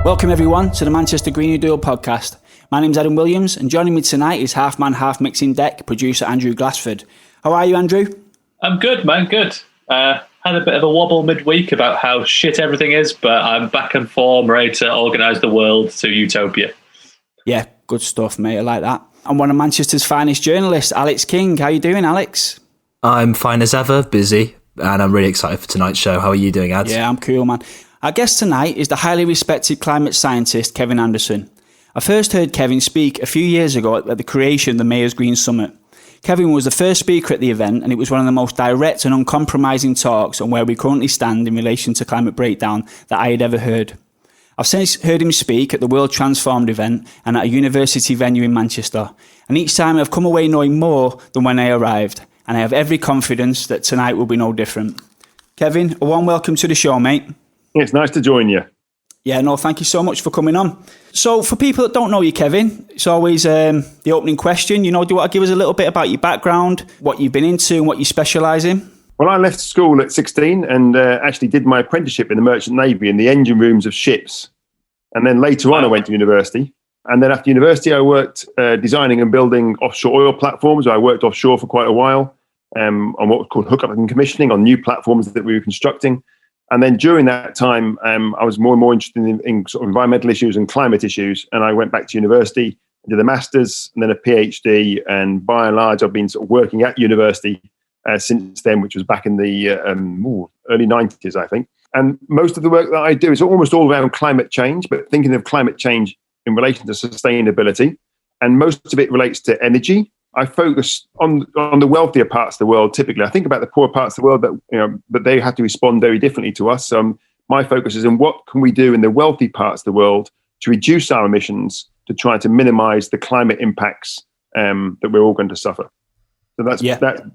Welcome everyone to the Manchester Green New Deal podcast. My name's Adam Williams and joining me tonight is half man, half mixing deck producer Andrew Glassford. How are you, Andrew? I'm good, man, good. Had a bit of a wobble midweek about how shit everything is, but I'm back in form, ready to organise the world to utopia. Yeah, good stuff, mate. I like that. I'm one of Manchester's finest journalists, Alex King. How you doing, Alex? I'm fine as ever, busy, and I'm really excited for tonight's show. How are you doing, Ads? Yeah, I'm cool, man. Our guest tonight is the highly respected climate scientist, Kevin Anderson. I first heard Kevin speak a few years ago at the creation of the Mayor's Green Summit. Kevin was the first speaker at the event, and it was one of the most direct and uncompromising talks on where we currently stand in relation to climate breakdown that I had ever heard. I've since heard him speak at the World Transformed event and at a university venue in Manchester, and each time I've come away knowing more than when I arrived, and I have every confidence that tonight will be no different. Kevin, a warm welcome to the show, mate. It's nice to join you. Yeah, no, thank you so much for coming on. So for people that don't know you, Kevin, it's always the opening question. You know, do you want to give us a little bit about your background, what you've been into and what you specialise in? Well, I left school at 16 and actually did my apprenticeship in the Merchant Navy in the engine rooms of ships. And then later on, I went to university. And then after university, I worked designing and building offshore oil platforms. I worked offshore for quite a while on what was called hookup and commissioning on new platforms that we were constructing. And then during that time, I was more and more interested in sort of environmental issues and climate issues. And I went back to university, did a master's and then a PhD. And by and large, I've been sort of working at university since then, which was back in the early 90s, I think. And most of the work that I do is almost all around climate change, but thinking of climate change in relation to sustainability. And most of it relates to energy. I focus on the wealthier parts of the world. Typically, I think about the poor parts of the world, but they have to respond very differently to us. My focus is on what can we do in the wealthy parts of the world to reduce our emissions, to try to minimise the climate impacts that we're all going to suffer. So that's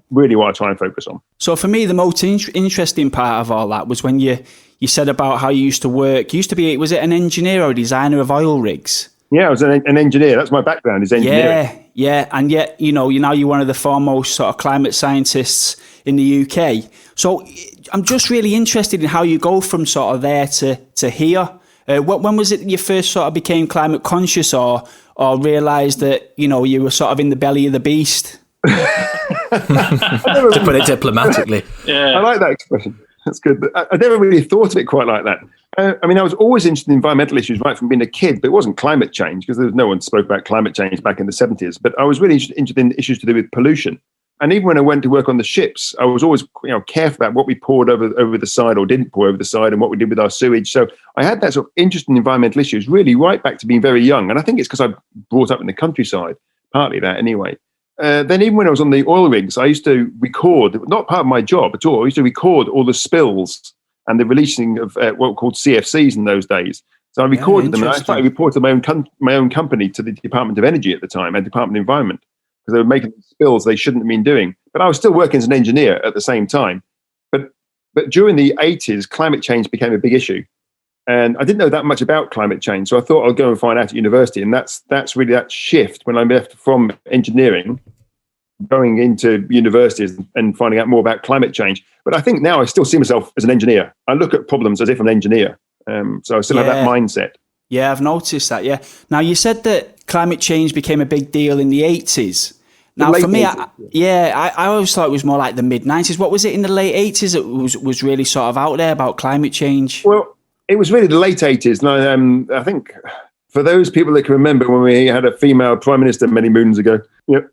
really what I try and focus on. So for me, the most interesting part of all that was when you said about how you used to work. You used to be, was it an engineer or a designer of oil rigs? Yeah, I was an engineer. That's my background, is engineering. Yeah. And yet, now you're one of the foremost sort of climate scientists in the UK. So I'm just really interested in how you go from sort of there to here. When was it you first sort of became climate conscious or realised that, you were sort of in the belly of the beast? To put it diplomatically. Yeah. I like that expression. That's good. I never really thought of it quite like that. I was always interested in environmental issues right from being a kid, but it wasn't climate change because there was no one spoke about climate change back in the 70s. But I was really interested in issues to do with pollution. And even when I went to work on the ships, I was always careful about what we poured over the side or didn't pour over the side and what we did with our sewage. So I had that sort of interest in environmental issues really right back to being very young. And I think it's because I brought up in the countryside, partly that anyway. Then even when I was on the oil rigs, I used to record, not part of my job at all, I used to record all the spills and the releasing of what were called CFCs in those days. So I recorded them and I started reporting my own company to the Department of Energy at the time and Department of Environment because they were making spills they shouldn't have been doing. But I was still working as an engineer at the same time. But during the 80s, climate change became a big issue. And I didn't know that much about climate change. So I thought I'd go and find out at university. And that's really that shift when I left from engineering, going into universities and finding out more about climate change. But I think now I still see myself as an engineer. I look at problems as if I'm an engineer. So I still have that mindset. Yeah, I've noticed that, yeah. Now, you said that climate change became a big deal in the 80s. Now, for me, I always thought it was more like the mid-90s. What was it in the late 80s that was really sort of out there about climate change? Well, it was really the late 80s. And I think for those people that can remember when we had a female prime minister many moons ago,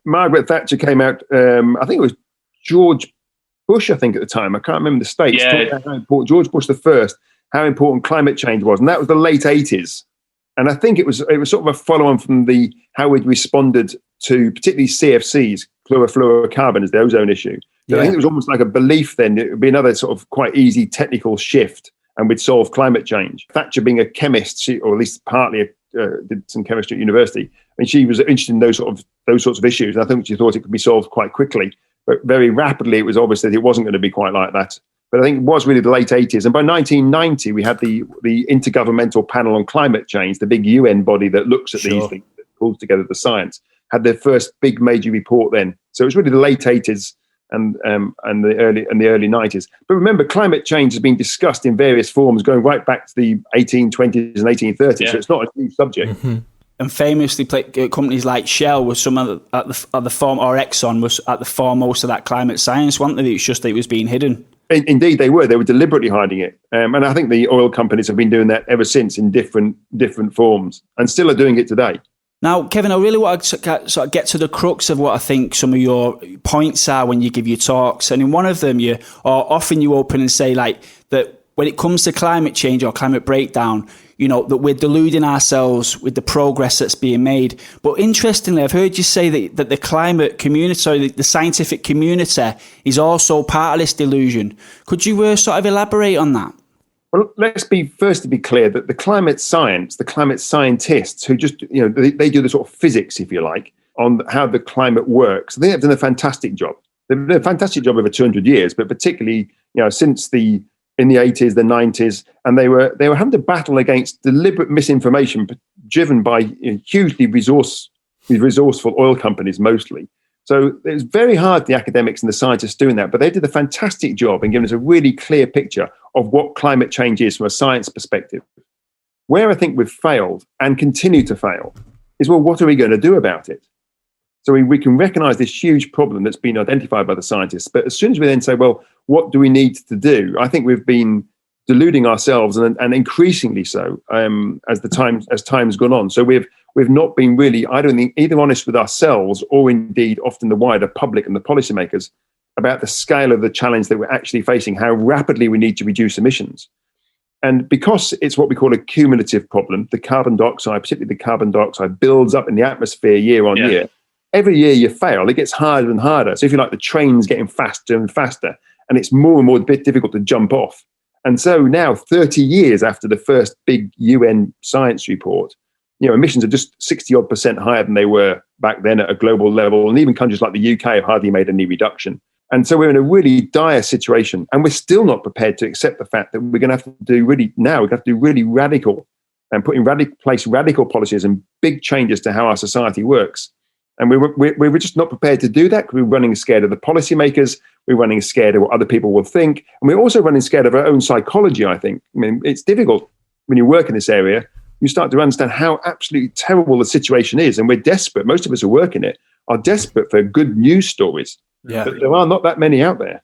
Margaret Thatcher came out, I think it was George Bush, I think at the time. I can't remember the states. Yeah. How important, George Bush the first, how important climate change was. And that was the late 80s. And I think it was sort of a follow-on from how we'd responded to particularly CFCs, chlorofluorocarbons, the ozone issue. Yeah. I think it was almost like a belief then it would be another sort of quite easy technical shift and we'd solve climate change. Thatcher being a chemist, or at least partly did some chemistry at university, and she was interested in those sorts of issues. And I think she thought it could be solved quite quickly. But very rapidly, it was obvious that it wasn't going to be quite like that. But I think it was really the late 80s. And by 1990, we had the Intergovernmental Panel on Climate Change, the big UN body that looks at these things, that pulls together the science, had their first big major report then. So it was really the late 80s and the early 90s. But remember, climate change has been discussed in various forms going right back to the 1820s and 1830s. Yeah. So it's not a new subject. Mm-hmm. And famously, companies like Shell were some at the form, or Exxon was at the foremost of that climate science, weren't they? It's just that it was being hidden. Indeed, they were. They were deliberately hiding it, and I think the oil companies have been doing that ever since in different forms, and still are doing it today. Now, Kevin, I really want to sort of get to the crux of what I think some of your points are when you give your talks, and in one of them, often you open and say like that when it comes to climate change or climate breakdown, that we're deluding ourselves with the progress that's being made. But interestingly, I've heard you say that the climate community, sorry, the scientific community is also part of this delusion. Could you sort of elaborate on that? Well, let's be clear that the climate science, the climate scientists who just, they do the sort of physics, if you like, on how the climate works. They have done a fantastic job. They've done a fantastic job over 200 years, but particularly, since in the 80s, the 90s, and they were having to battle against deliberate misinformation driven by hugely resourceful oil companies mostly. So it was very hard, the academics and the scientists doing that, but they did a fantastic job in giving us a really clear picture of what climate change is from a science perspective. Where I think we've failed and continue to fail is, well, what are we going to do about it? So we can recognize this huge problem that's been identified by the scientists, but as soon as we then say, well, what do we need to do? I think we've been deluding ourselves, and increasingly so as time's gone on. So we've not been really, I don't think, either honest with ourselves or indeed often the wider public and the policymakers about the scale of the challenge that we're actually facing, how rapidly we need to reduce emissions. And because it's what we call a cumulative problem, the carbon dioxide, particularly the carbon dioxide, builds up in the atmosphere year on year. Every year you fail, it gets harder and harder. So if you like, the train's getting faster and faster, and it's more and more difficult to jump off. And so now, 30 years after the first big UN science report, emissions are just 60-odd% higher than they were back then at a global level. And even countries like the UK have hardly made any reduction. And so we're in a really dire situation. And we're still not prepared to accept the fact that we're going to have to do really radical and put in place radical policies and big changes to how our society works. And we're just not prepared to do that because we're running scared of the policymakers. We're running scared of what other people will think. And we're also running scared of our own psychology, I think. I mean, it's difficult when you work in this area. You start to understand how absolutely terrible the situation is. And we're desperate. Most of us who work in it are desperate for good news stories. Yeah. But there are not that many out there.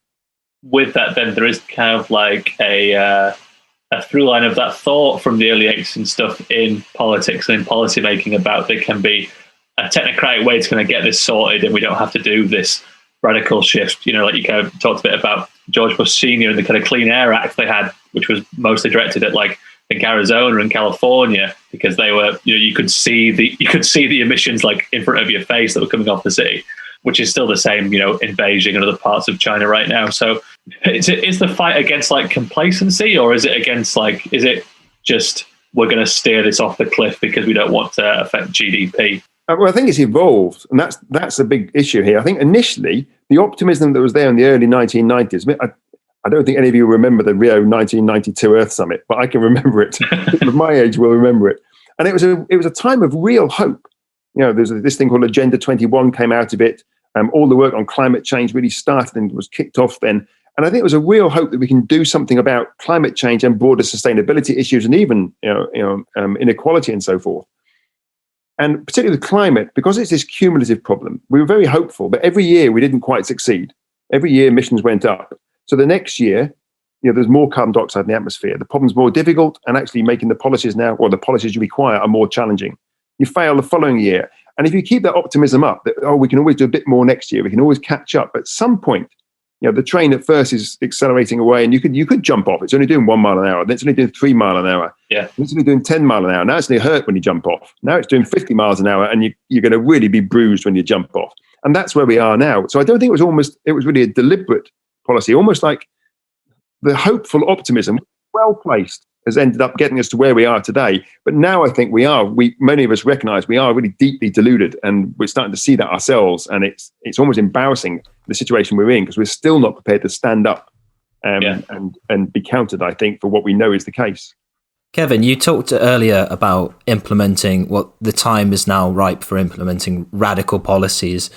With that, then, there is kind of like a through line of that thought from the early 80s and stuff in politics and in policy making about there can be a technocratic way to kind of get this sorted, and we don't have to do this radical shift. Like you kind of talked a bit about George Bush Sr. and the kind of Clean Air Act they had, which was mostly directed at like Arizona and California, because they were, you could see the emissions like in front of your face that were coming off the city, which is still the same, in Beijing and other parts of China right now. So is the fight against like complacency, or is it against like, is it just we're going to steer this off the cliff because we don't want to affect GDP? Well, I think it's evolved, and that's a big issue here. I think initially the optimism that was there in the early 1990s. I don't think any of you remember the Rio 1992 Earth Summit, but I can remember it. People of my age will remember it, and it was a time of real hope. There's this thing called Agenda 21 came out of it. All the work on climate change really started and was kicked off then. And I think it was a real hope that we can do something about climate change and broader sustainability issues, and even inequality and so forth. And particularly the climate, because it's this cumulative problem, we were very hopeful, but every year we didn't quite succeed. Every year emissions went up. So the next year, there's more carbon dioxide in the atmosphere. The problem's more difficult, and actually making the policies now, or the policies you require, are more challenging. You fail the following year. And if you keep that optimism up, that, we can always do a bit more next year, we can always catch up. At some point, the train at first is accelerating away, and you could jump off. It's only doing 1 mile an hour. Then it's only doing 3 miles an hour. Yeah. It's only doing 10 miles an hour. Now it's going to hurt when you jump off. Now it's doing 50 miles an hour, and you're going to really be bruised when you jump off. And that's where we are now. So I don't think it was really a deliberate policy, almost like the hopeful optimism, well placed, has ended up getting us to where we are today. But now I think many of us recognize we are really deeply deluded, and we're starting to see that ourselves. And it's almost embarrassing, the situation we're in, because we're still not prepared to stand up and be counted, I think, for what we know is the case. Kevin, you talked earlier about implementing the time is now ripe for implementing radical policies.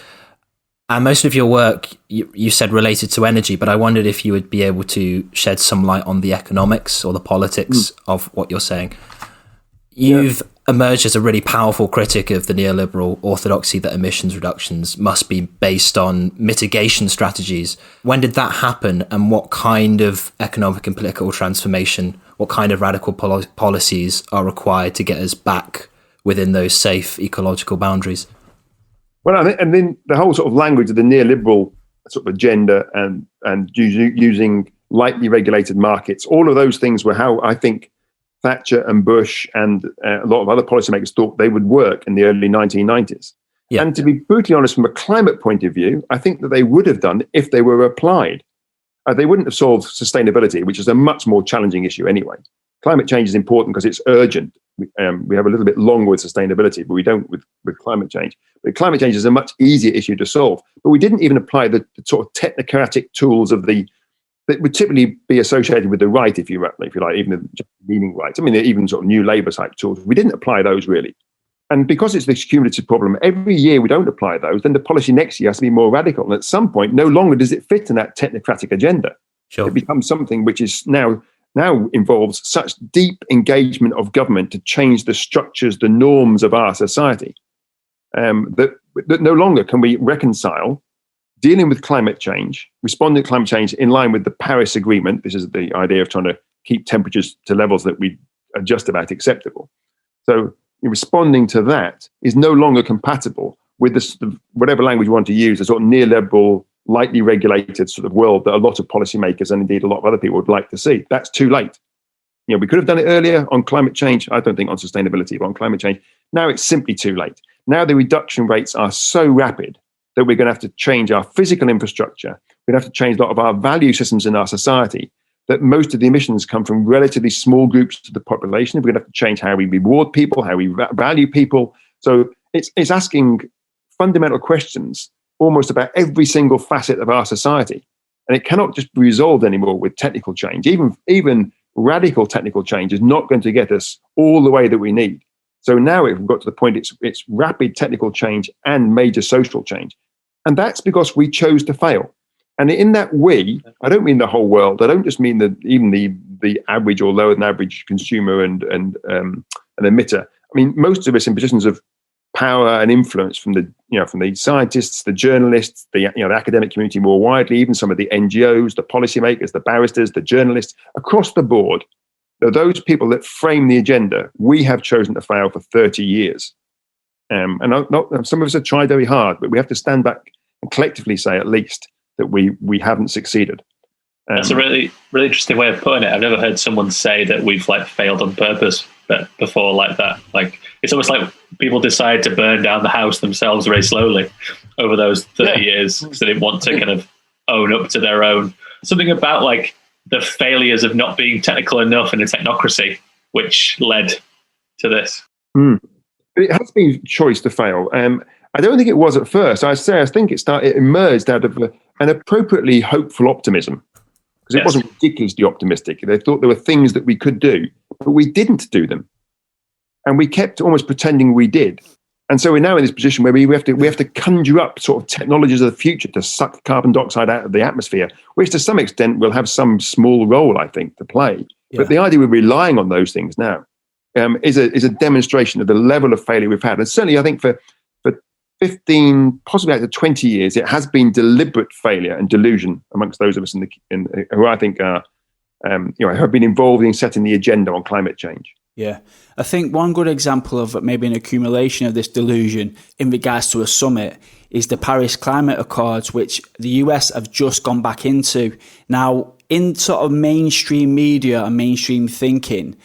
And most of your work, you said related to energy, but I wondered if you would be able to shed some light on the economics or the politics of what you're saying. You've emerged as a really powerful critic of the neoliberal orthodoxy that emissions reductions must be based on mitigation strategies. When did that happen, and what kind of economic and political transformation, what kind of radical policies are required to get us back within those safe ecological boundaries? Well, and then the whole sort of language of the neoliberal sort of agenda and using lightly regulated markets, all of those things were how I think Thatcher and Bush and a lot of other policymakers thought they would work in the early 1990s. Yeah. And to be brutally honest, from a climate point of view, I think that they would have done if they were applied. They wouldn't have solved sustainability, which is a much more challenging issue anyway. Climate change is important because it's urgent. We have a little bit longer with sustainability, but we don't with climate change. But climate change is a much easier issue to solve. But we didn't even apply the sort of technocratic tools that would typically be associated with the right, if you like, even the meaning rights. I mean, even sort of new Labour type tools. We didn't apply those really. And because it's this cumulative problem, every year we don't apply those, then the policy next year has to be more radical. And at some point, no longer does it fit in that technocratic agenda. Sure. It becomes something which is now involves such deep engagement of government to change the structures, the norms of our society, that no longer can we reconcile dealing with climate change, responding to climate change in line with the Paris Agreement. This is the idea of trying to keep temperatures to levels that we are just about acceptable. So responding to that is no longer compatible with this, whatever language you want to use, the sort of neoliberal, lightly regulated sort of world that a lot of policymakers and indeed a lot of other people would like to see. That's too late. We could have done it earlier on climate change. I don't think on sustainability, but on climate change. Now it's simply too late. Now the reduction rates are so rapid that we're going to have to change our physical infrastructure. We're going to have to change a lot of our value systems in our society, that most of the emissions come from relatively small groups of the population. We're going to have to change how we reward people, how we value people. So it's asking fundamental questions almost about every single facet of our society. And it cannot just be resolved anymore with technical change. Even radical technical change is not going to get us all the way that we need. So now we've got to the point, it's rapid technical change and major social change. And that's because we chose to fail. And in that I don't mean the whole world. I don't just mean even the average or lower than average consumer and emitter. I mean, most of us in positions of power and influence from the scientists, the journalists, the academic community more widely, even some of the NGOs, the policymakers, the barristers, the journalists, across the board. Those people that frame the agenda, we have chosen to fail for 30 years. And some of us have tried very hard, but we have to stand back and collectively say at least that we haven't succeeded. That's a really, really interesting way of putting it. I've never heard someone say that we've failed on purpose before like that. It's almost like people decided to burn down the house themselves very slowly over those 30 years because they didn't want to kind of own up to their own. Something about the failures of not being technical enough in a technocracy, which led to this. It has been a choice to fail. I don't think it was at first. I think it emerged out of an appropriately hopeful optimism, because it wasn't ridiculously optimistic. They thought there were things that we could do, but we didn't do them. And we kept almost pretending we did. And so we're now in this position where we have to conjure up sort of technologies of the future to suck carbon dioxide out of the atmosphere, which to some extent will have some small role, I think, to play. Yeah. But the idea we're relying on those things now is a demonstration of the level of failure we've had. And certainly, I think for 15, possibly out to 20 years, it has been deliberate failure and delusion amongst those of us who I think are, have been involved in setting the agenda on climate change. Yeah, I think one good example of maybe an accumulation of this delusion in regards to a summit is the Paris Climate Accords, which the US have just gone back into. Now, in sort of mainstream media and mainstream thinking,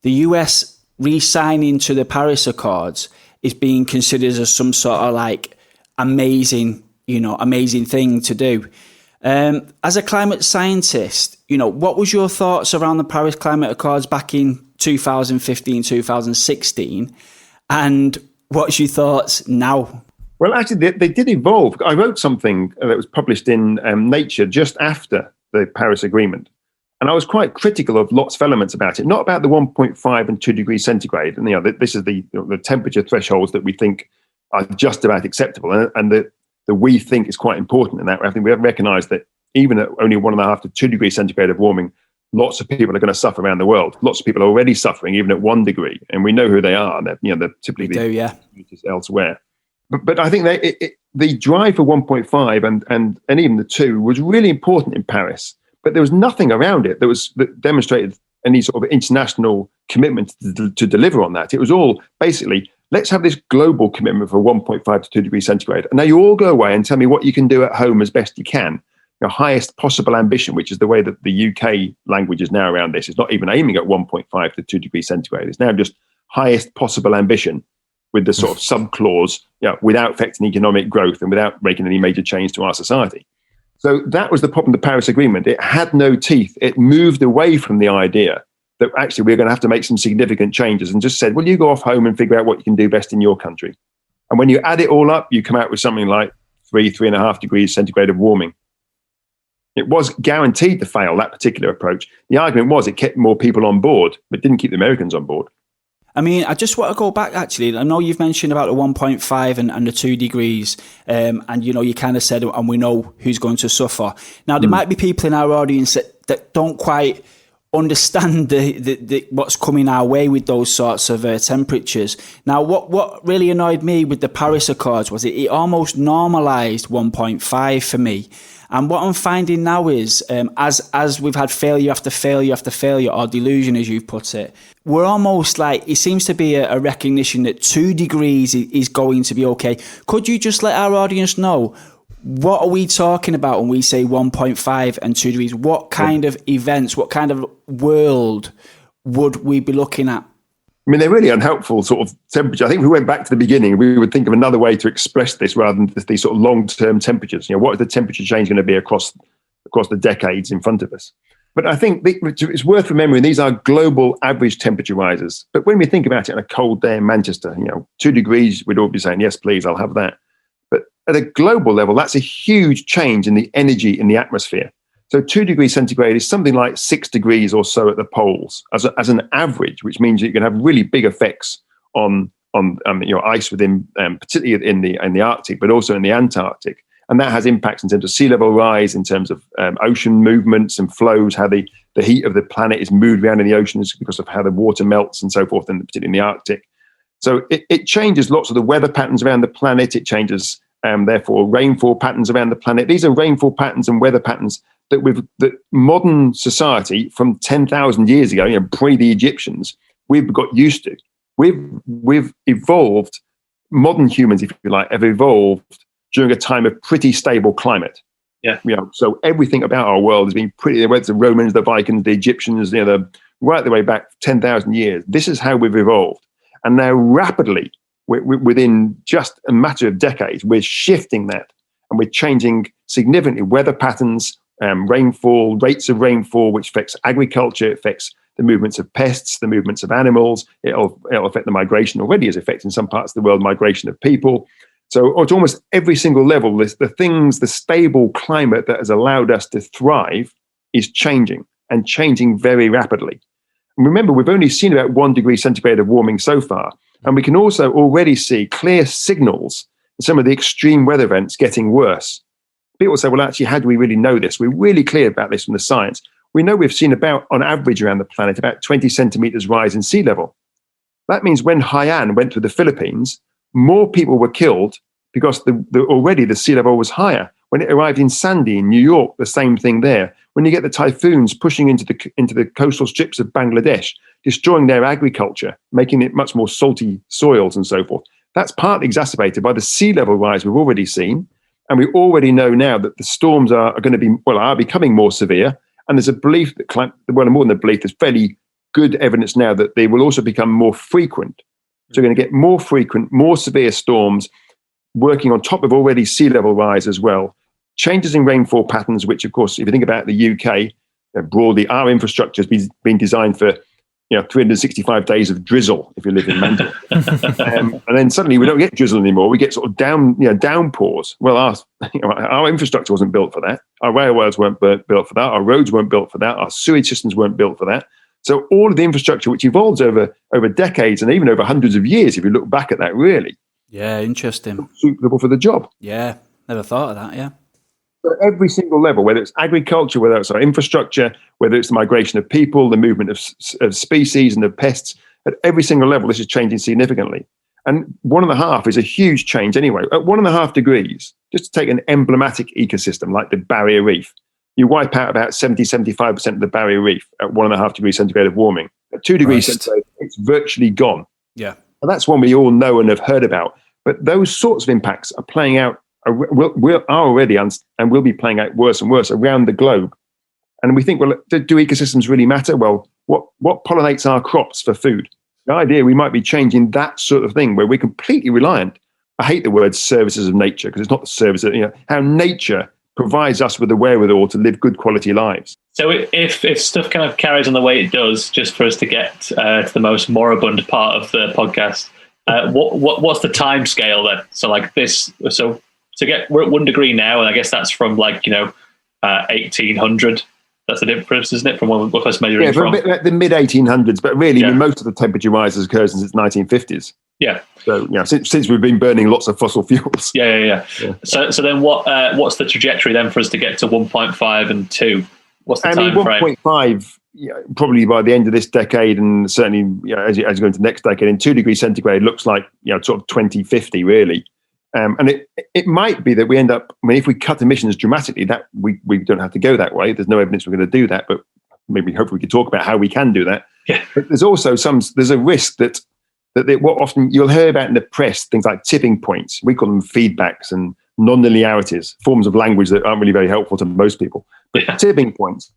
the US re-signing to the Paris Accords is being considered as some sort of amazing thing to do. As a climate scientist, what was your thoughts around the Paris Climate Accords back in 2015, 2016? And what's your thoughts now? Well, actually, they did evolve. I wrote something that was published in Nature just after the Paris Agreement. And I was quite critical of lots of elements about it, not about the 1.5 and 2 degrees centigrade. And, this is the temperature thresholds that we think are just about acceptable. And that we think is quite important in that. I think we have recognised that even at only 1.5 to 2 degrees centigrade of warming, lots of people are going to suffer around the world. Lots of people are already suffering, even at 1 degree, and we know who they are. They're typically elsewhere. But I think the drive for 1.5 and even the 2 was really important in Paris. But there was nothing around it that demonstrated any sort of international commitment to deliver on that. It was all basically, let's have this global commitment for 1.5 to 2 degrees centigrade. And now you all go away and tell me what you can do at home as best you can. Your highest possible ambition, which is the way that the UK language is now around this. It's not even aiming at 1.5 to 2 degrees centigrade. It's now just highest possible ambition with the sort of sub-clause, without affecting economic growth and without making any major change to our society. So that was the problem with the Paris Agreement. It had no teeth. It moved away from the idea that actually we're going to have to make some significant changes and just said, well, you go off home and figure out what you can do best in your country. And when you add it all up, you come out with something like 3.5 degrees centigrade of warming. It was guaranteed to fail, that particular approach. The argument was it kept more people on board, but didn't keep the Americans on board. I mean, I just want to go back, actually. I know you've mentioned about the 1.5 and the 2 degrees, and, you kind of said, and we know who's going to suffer. Now, there might be people in our audience that don't quite understand the what's coming our way with those sorts of temperatures. Now, what really annoyed me with the Paris Accords was it almost normalised 1.5 for me. And what I'm finding now is, as we've had failure after failure after failure, or delusion, as you put it, we're almost like, it seems to be a recognition that 2 degrees is going to be okay. Could you just let our audience know, what are we talking about when we say 1.5 and 2 degrees? What kind of events, what kind of world would we be looking at? I mean, they're really unhelpful sort of temperature. I think if we went back to the beginning, we would think of another way to express this rather than these sort of long-term temperatures. What is the temperature change going to be across the decades in front of us? But I think it's worth remembering these are global average temperature rises. But when we think about it on a cold day in Manchester, 2 degrees, we'd all be saying, yes, please, I'll have that. But at a global level, that's a huge change in the energy in the atmosphere. So 2 degrees centigrade is something like 6 degrees or so at the poles as an average, which means you can have really big effects on ice within, particularly in the Arctic, but also in the Antarctic. And that has impacts in terms of sea level rise, in terms of ocean movements and flows, how the heat of the planet is moved around in the oceans because of how the water melts and so forth, and particularly in the Arctic. So it changes lots of the weather patterns around the planet. It changes, therefore, rainfall patterns around the planet. These are rainfall patterns and weather patterns that modern society from 10,000 years ago, pre the Egyptians, we've got used to. We've evolved. Modern humans, if you like, have evolved during a time of pretty stable climate. Yeah. So everything about our world has been pretty. Whether it's the Romans, the Vikings, the Egyptians, right the way back 10,000 years. This is how we've evolved, and now rapidly, within just a matter of decades, we're shifting that, and we're changing significantly weather patterns. Rainfall, rates of rainfall, which affects agriculture, affects the movements of pests, the movements of animals. It'll affect the migration, already is affecting some parts of the world, migration of people. So at almost every single level, the stable climate that has allowed us to thrive is changing, and changing very rapidly. And remember, we've only seen about 1 degree centigrade of warming so far. And we can also already see clear signals in some of the extreme weather events getting worse. People say, well, actually, how do we really know this? We're really clear about this from the science. We know we've seen about, on average around the planet, about 20 centimeters rise in sea level. That means when Haiyan went through the Philippines, more people were killed because already the sea level was higher. When it arrived in Sandy in New York, the same thing there. When you get the typhoons pushing into the coastal strips of Bangladesh, destroying their agriculture, making it much more salty soils and so forth, that's partly exacerbated by the sea level rise we've already seen. And we already know now that the storms are becoming more severe. And there's a belief that, more than a belief, there's fairly good evidence now that they will also become more frequent. So we're going to get more frequent, more severe storms, working on top of already sea level rise as well. Changes in rainfall patterns, which, of course, if you think about the UK, broadly, our infrastructure has been designed for 365 days of drizzle if you live in Manchester. And then suddenly we don't get drizzle anymore. We get sort of downpours. Well, our infrastructure wasn't built for that. Our railways weren't built for that. Our roads weren't built for that. Our sewage systems weren't built for that. So all of the infrastructure, which evolves over decades and even over hundreds of years, if you look back at that, really. Yeah, interesting. Suitable for the job. Yeah. Never thought of that, yeah. So at every single level, whether it's agriculture, whether it's our infrastructure, whether it's the migration of people, the movement of species and of pests, at every single level, this is changing significantly. And 1.5 is a huge change anyway. At 1.5 degrees, just to take an emblematic ecosystem like the barrier reef, you wipe out about 70-75% of the barrier reef at 1.5 degrees centigrade of warming. At 2 degrees centigrade, it's virtually gone. Yeah. And that's one we all know and have heard about. But those sorts of impacts are playing out, are already and will be playing out worse and worse around the globe. And we think, well, do ecosystems really matter? Well, what pollinates our crops for food? The idea we might be changing that sort of thing where we're completely reliant. I hate the word services of nature because it's not the service, how nature provides us with the wherewithal to live good quality lives. So if stuff kind of carries on the way it does, just for us to get to the most moribund part of the podcast, what's the time scale then? So like this, we're at 1 degree now, and I guess that's from 1800. That's the difference, isn't it, from what we're measuring from? Yeah, the mid 1800s, but really, most of the temperature rise has occurred since the 1950s. Yeah. So since we've been burning lots of fossil fuels. Yeah. So then what's the trajectory then for us to get to 1.5 and 2? What's the time frame? 1.5, probably by the end of this decade, and certainly as you go into next decade, in 2 degrees centigrade looks like sort of 2050 really. And it might be that we end up, if we cut emissions dramatically, that we don't have to go that way. There's no evidence we're going to do that, but maybe hopefully we could talk about how we can do that. Yeah. But there's also there's a risk that what often you'll hear about in the press, things like tipping points, we call them feedbacks and non-linearities, forms of language that aren't really very helpful to most people. But tipping points,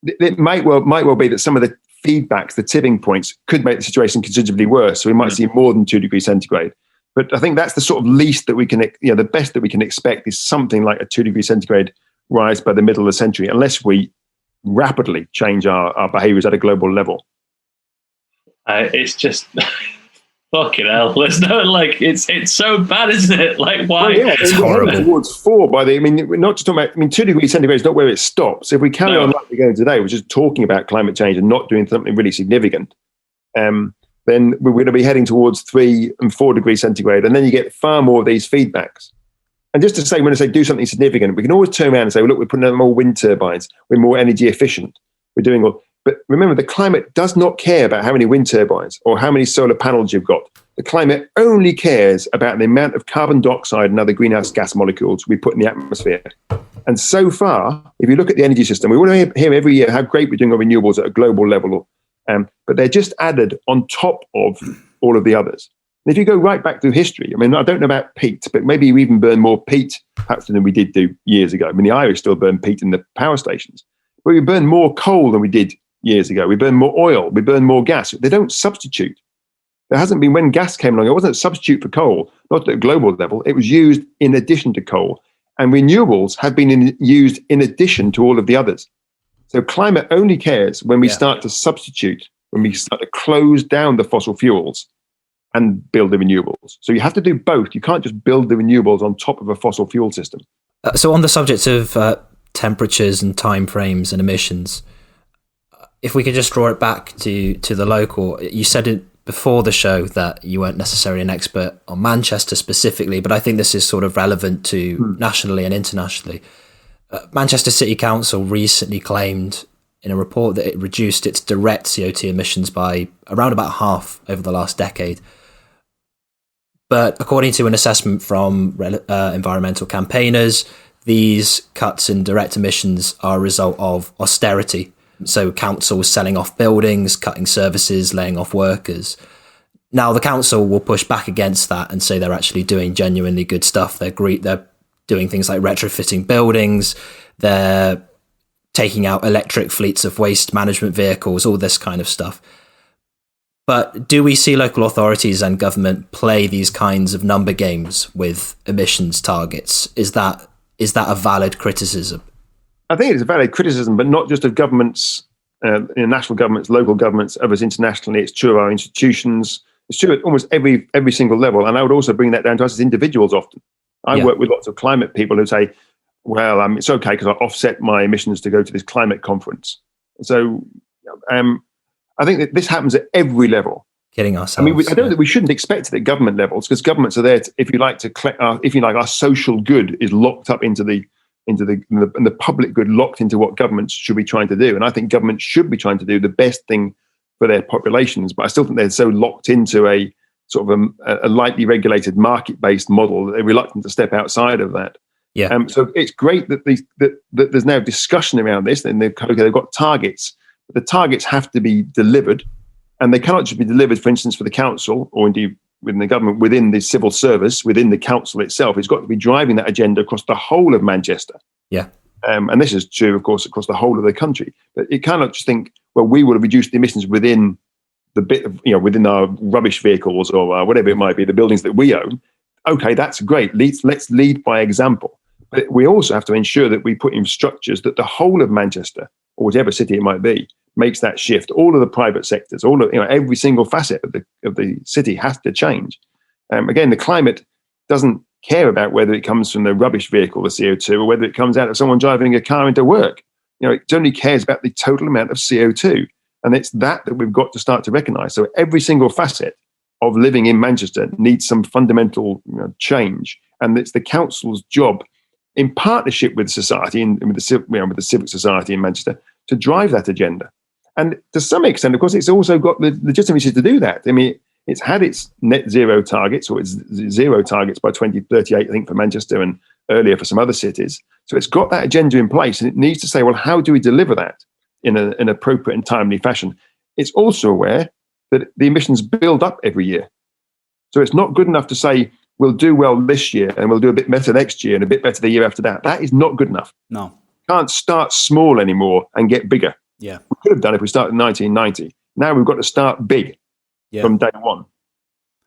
it might well be that some of the feedbacks, the tipping points, could make the situation considerably worse. So we might see more than 2 degrees centigrade. But I think that's the sort of least that we can, the best that we can expect is something like a 2 degrees centigrade rise by the middle of the century, unless we rapidly change our behaviours at a global level. It's just fucking hell. There's no it's so bad, isn't it? Like why? Well, yeah, it's horrible. Towards 4 we're not just talking about. 2 degrees centigrade is not where it stops. If we carry on like we're going today, we're just talking about climate change and not doing something really significant. Then we're going to be heading towards 3 and 4 degrees centigrade. And then you get far more of these feedbacks. And just to say, when I say do something significant, we can always turn around and say, well, look, we're putting in more wind turbines. We're more energy efficient. We're doing all. But remember, the climate does not care about how many wind turbines or how many solar panels you've got. The climate only cares about the amount of carbon dioxide and other greenhouse gas molecules we put in the atmosphere. And so far, if you look at the energy system, we want to hear every year how great we're doing on renewables at a global level. But they're just added on top of all of the others. And if you go right back through history, I don't know about peat, but maybe we even burn more peat perhaps than we did do years ago. The Irish still burn peat in the power stations, but we burn more coal than we did years ago. We burn more oil, we burn more gas. They don't substitute. There hasn't been, when gas came along, it wasn't a substitute for coal, not at a global level. It was used in addition to coal. And renewables have been used in addition to all of the others. So climate only cares when we start to substitute, when we start to close down the fossil fuels and build the renewables. So you have to do both. You can't just build the renewables on top of a fossil fuel system. So on the subject of temperatures and timeframes and emissions, if we could just draw it back to the local, you said it before the show that you weren't necessarily an expert on Manchester specifically, but I think this is sort of relevant to nationally and internationally. Manchester City Council recently claimed in a report that it reduced its direct CO2 emissions by around about half over the last decade. But according to an assessment from environmental campaigners, these cuts in direct emissions are a result of austerity. So councils selling off buildings, cutting services, laying off workers. Now the council will push back against that and say they're actually doing genuinely good stuff. They're doing things like retrofitting buildings. They're taking out electric fleets of waste management vehicles, all this kind of stuff. But do we see local authorities and government play these kinds of number games with emissions targets? Is that a valid criticism? I think it's a valid criticism, but not just of governments, national governments, local governments, others internationally. It's true of our institutions. It's true at almost every single level. And I would also bring that down to us as individuals often. I work with lots of climate people who say, well, it's okay because I offset my emissions to go to this climate conference. So I think that this happens at every level. kidding ourselves. I mean, I don't think we shouldn't expect it at government levels, because governments are there, if you like, to collect our social good is locked up into the public good locked into what governments should be trying to do. And I think governments should be trying to do the best thing for their populations, but I still think they're so locked into a sort of a lightly regulated market-based model that they're reluctant to step outside of that. Yeah. So it's great that there's now discussion around this, and they've got targets. But the targets have to be delivered, and they cannot just be delivered, for instance, for the council or indeed within the government, within the civil service, within the council itself. It's got to be driving that agenda across the whole of Manchester. Yeah. And this is true, of course, across the whole of the country. But you cannot just think, well, we will reduce the emissions within the bit of, within our rubbish vehicles or whatever it might be, the buildings that we own. Okay, that's great. Let's lead by example. But we also have to ensure that we put in structures that the whole of Manchester, or whatever city it might be, makes that shift. All of the private sectors, all of every single facet of the city has to change. Again, the climate doesn't care about whether it comes from the rubbish vehicle, the CO2, or whether it comes out of someone driving a car into work. It only cares about the total amount of CO2, and it's that we've got to start to recognise. So every single facet of living in Manchester needs some fundamental change, and it's the council's job, in partnership with society and with the civic society in Manchester, to drive that agenda. And to some extent, of course, it's also got the legitimacy to do that. I mean, it's had its net zero targets, or its zero targets by 2038, I think, for Manchester, and earlier for some other cities. So it's got that agenda in place, and it needs to say, well, how do we deliver that in an appropriate and timely fashion? It's also aware that the emissions build up every year. So it's not good enough to say, we'll do well this year and we'll do a bit better next year and a bit better the year after that. That is not good enough. No. Can't start small anymore and get bigger. Yeah. We could have done it if we started in 1990. Now we've got to start big from day one.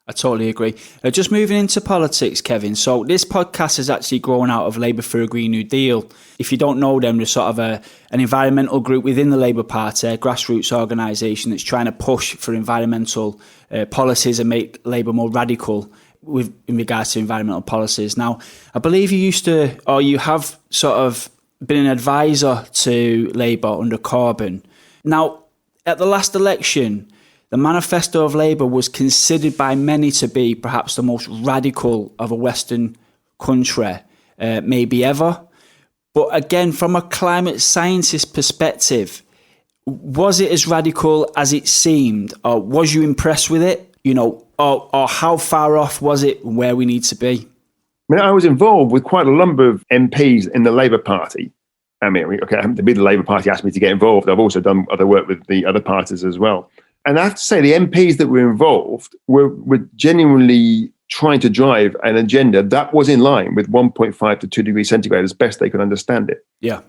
I totally agree. Just moving into politics, Kevin. So this podcast is actually growing out of Labour for a Green New Deal. If you don't know them, they're sort of an environmental group within the Labour Party, a grassroots organisation that's trying to push for environmental policies and make Labour more radical in regards to environmental policies. Now, I believe you have sort of been an advisor to Labour under Corbyn. Now, at the last election, the Manifesto of Labour was considered by many to be perhaps the most radical of a Western country, maybe ever. But again, from a climate scientist perspective, was it as radical as it seemed? Or was you impressed with it? Or how far off was it where we need to be? I mean, I was involved with quite a number of MPs in the Labour Party. I happen to be the Labour Party asked me to get involved. I've also done other work with the other parties as well. And I have to say, the MPs that were involved were genuinely trying to drive an agenda that was in line with 1.5 to 2 degrees centigrade as best they could understand it. Yeah.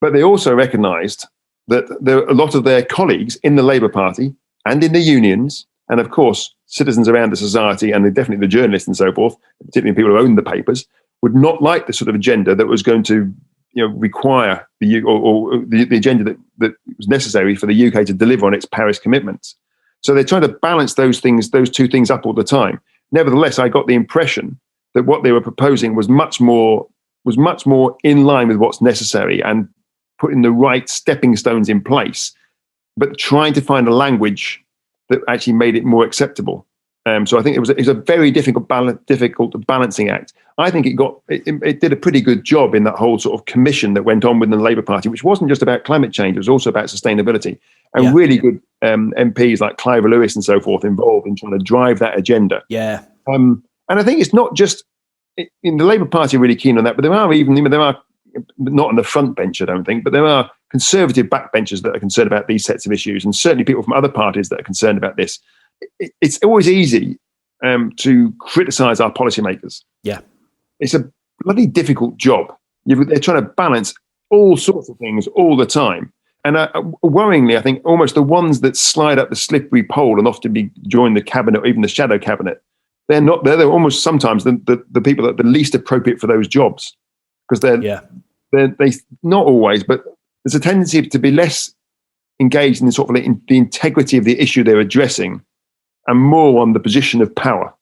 But they also recognised that a lot of their colleagues in the Labour Party and in the unions, and of course, citizens around the society, and definitely the journalists and so forth, particularly people who own the papers, would not like the sort of agenda that was going to require the agenda that was necessary for the UK to deliver on its Paris commitments. So they're trying to balance those two things up all the time. Nevertheless, I got the impression that what they were proposing was much more in line with what's necessary and putting the right stepping stones in place, but trying to find a language that actually made it more acceptable. So I think it was a very difficult balancing act. I think it did a pretty good job in that whole sort of commission that went on within the Labour Party, which wasn't just about climate change, it was also about sustainability. And really good MPs like Clive Lewis and so forth involved in trying to drive that agenda. Yeah. And I think it's not just in the Labour Party are really keen on that, but there are not on the front bench, I don't think, but there are conservative backbenchers that are concerned about these sets of issues, and certainly people from other parties that are concerned about this. It's always easy to criticise our policymakers. Yeah. It's a bloody difficult job. They're trying to balance all sorts of things all the time. And worryingly, I think almost the ones that slide up the slippery pole and often join the cabinet or even the shadow cabinet, they're almost sometimes the people that are the least appropriate for those jobs. Because they not always, but there's a tendency to be less engaged in sort of the integrity of the issue they're addressing and more on the position of power.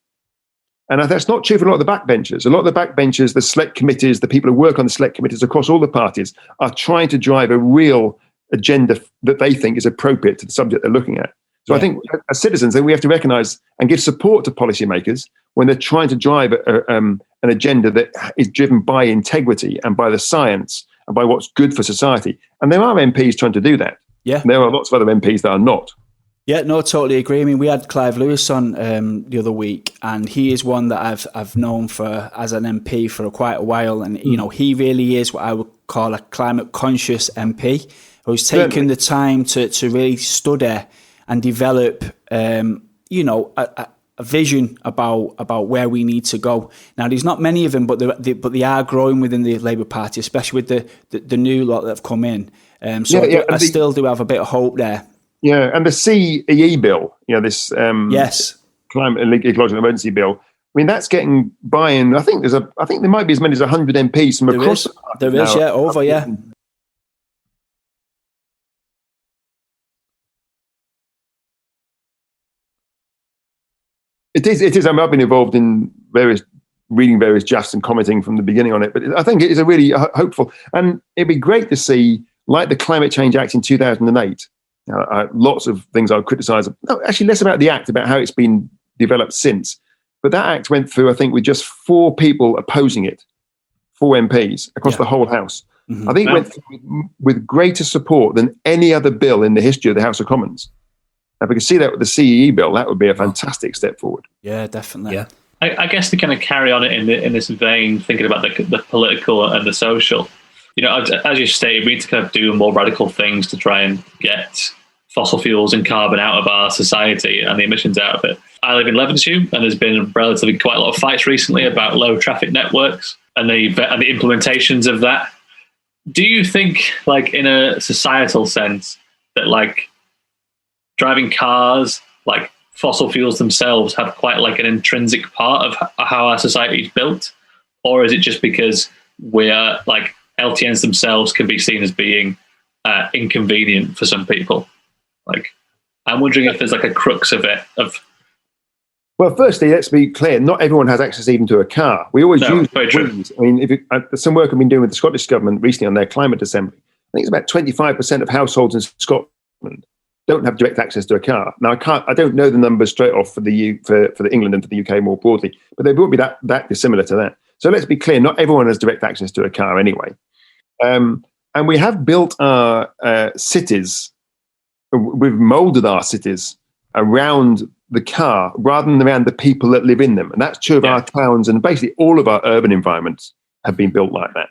And that's not true for a lot of the backbenchers. A lot of the backbenchers, the select committees, the people who work on the select committees across all the parties are trying to drive a real agenda that they think is appropriate to the subject they're looking at. So I think as citizens, we have to recognise and give support to policymakers when they're trying to drive an agenda that is driven by integrity and by the science and by what's good for society. And there are MPs trying to do that. Yeah. And there are lots of other MPs that are not. Yeah, no, totally agree. I mean, we had Clive Lewis on the other week, and he is one that I've known as an MP for quite a while, and he really is what I would call a climate conscious MP, who's taken the time to really study and develop, a vision about where we need to go. Now, there's not many of them, but they are growing within the Labour Party, especially with the new lot that have come in. I still do have a bit of hope there. Yeah, and the CEE bill, this climate ecological emergency bill. I mean, that's getting buy-in. I think there might be as many as 100 MPs from across. There is, over. It is. I mean, I've been involved in reading various drafts and commenting from the beginning on it. But I think it is a really hopeful, and it'd be great to see, like the Climate Change Act in 2008. Lots of things I would criticise. No, actually, less about the act, about how it's been developed since. But that act went through, I think, with just 4 people opposing it, 4 MPs across the whole House. Mm-hmm. I think it went through with greater support than any other bill in the history of the House of Commons. Now, if we could see that with the CEE bill, that would be a fantastic step forward. Yeah, definitely. Yeah. I guess to kind of carry on it in this vein, thinking about the political and the social, as you stated, we need to kind of do more radical things to try and get fossil fuels and carbon out of our society and the emissions out of it. I live in Levenshulme, and there's been relatively quite a lot of fights recently about low traffic networks and the implementations of that. Do you think, like in a societal sense, that like driving cars, like fossil fuels themselves, have quite like an intrinsic part of how our society is built, or is it just because we're like LTNs themselves can be seen as being inconvenient for some people? Like, I'm wondering if there's like a crux of it. Well, firstly, let's be clear. Not everyone has access even to a car. We always use wings. I mean, some work I've been doing with the Scottish Government recently on their climate assembly. I think it's about 25% of households in Scotland don't have direct access to a car. Now, I don't know the numbers straight off for England and for the UK more broadly, but they won't be that dissimilar to that. So let's be clear. Not everyone has direct access to a car anyway. And we have built our cities. We've moulded our cities around the car rather than around the people that live in them. And that's true of our towns, and basically all of our urban environments have been built like that.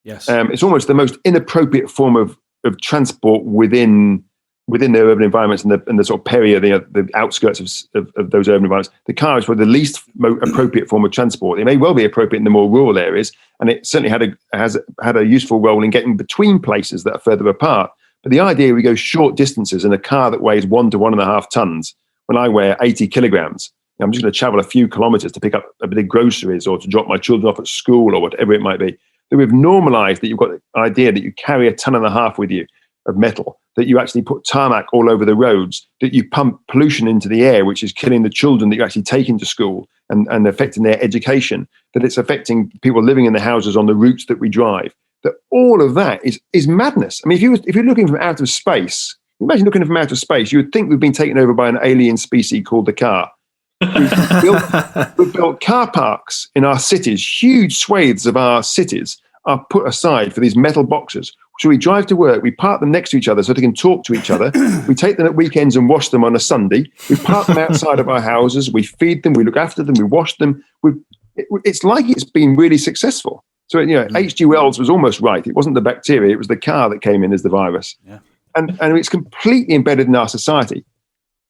Yes. It's almost the most inappropriate form of transport within their urban environments and the sort of the outskirts of those urban environments. The car is probably the least appropriate form of transport. It may well be appropriate in the more rural areas, and it certainly has had a useful role in getting between places that are further apart. But the idea we go short distances in a car that weighs 1 to 1.5 tons, when I weigh 80 kilograms, I'm just going to travel a few kilometers to pick up a bit of groceries or to drop my children off at school or whatever it might be. That we've normalized that you've got the idea that you carry 1.5 tons with you of metal, that you actually put tarmac all over the roads, that you pump pollution into the air, which is killing the children that you actually take into school and affecting their education, that it's affecting people living in the houses on the routes that we drive. That all of that is madness. I mean, if you're looking from outer space, imagine looking from outer space, you would think we've been taken over by an alien species called the car. We've built car parks in our cities. Huge swathes of our cities are put aside for these metal boxes. So we drive to work, we park them next to each other so they can talk to each other. We take them at weekends and wash them on a Sunday. We park them outside of our houses. We feed them, we look after them, we wash them. It's like it's been really successful. So, H.G. Wells was almost right. It wasn't the bacteria, it was the car that came in as the virus. Yeah. And it's completely embedded in our society.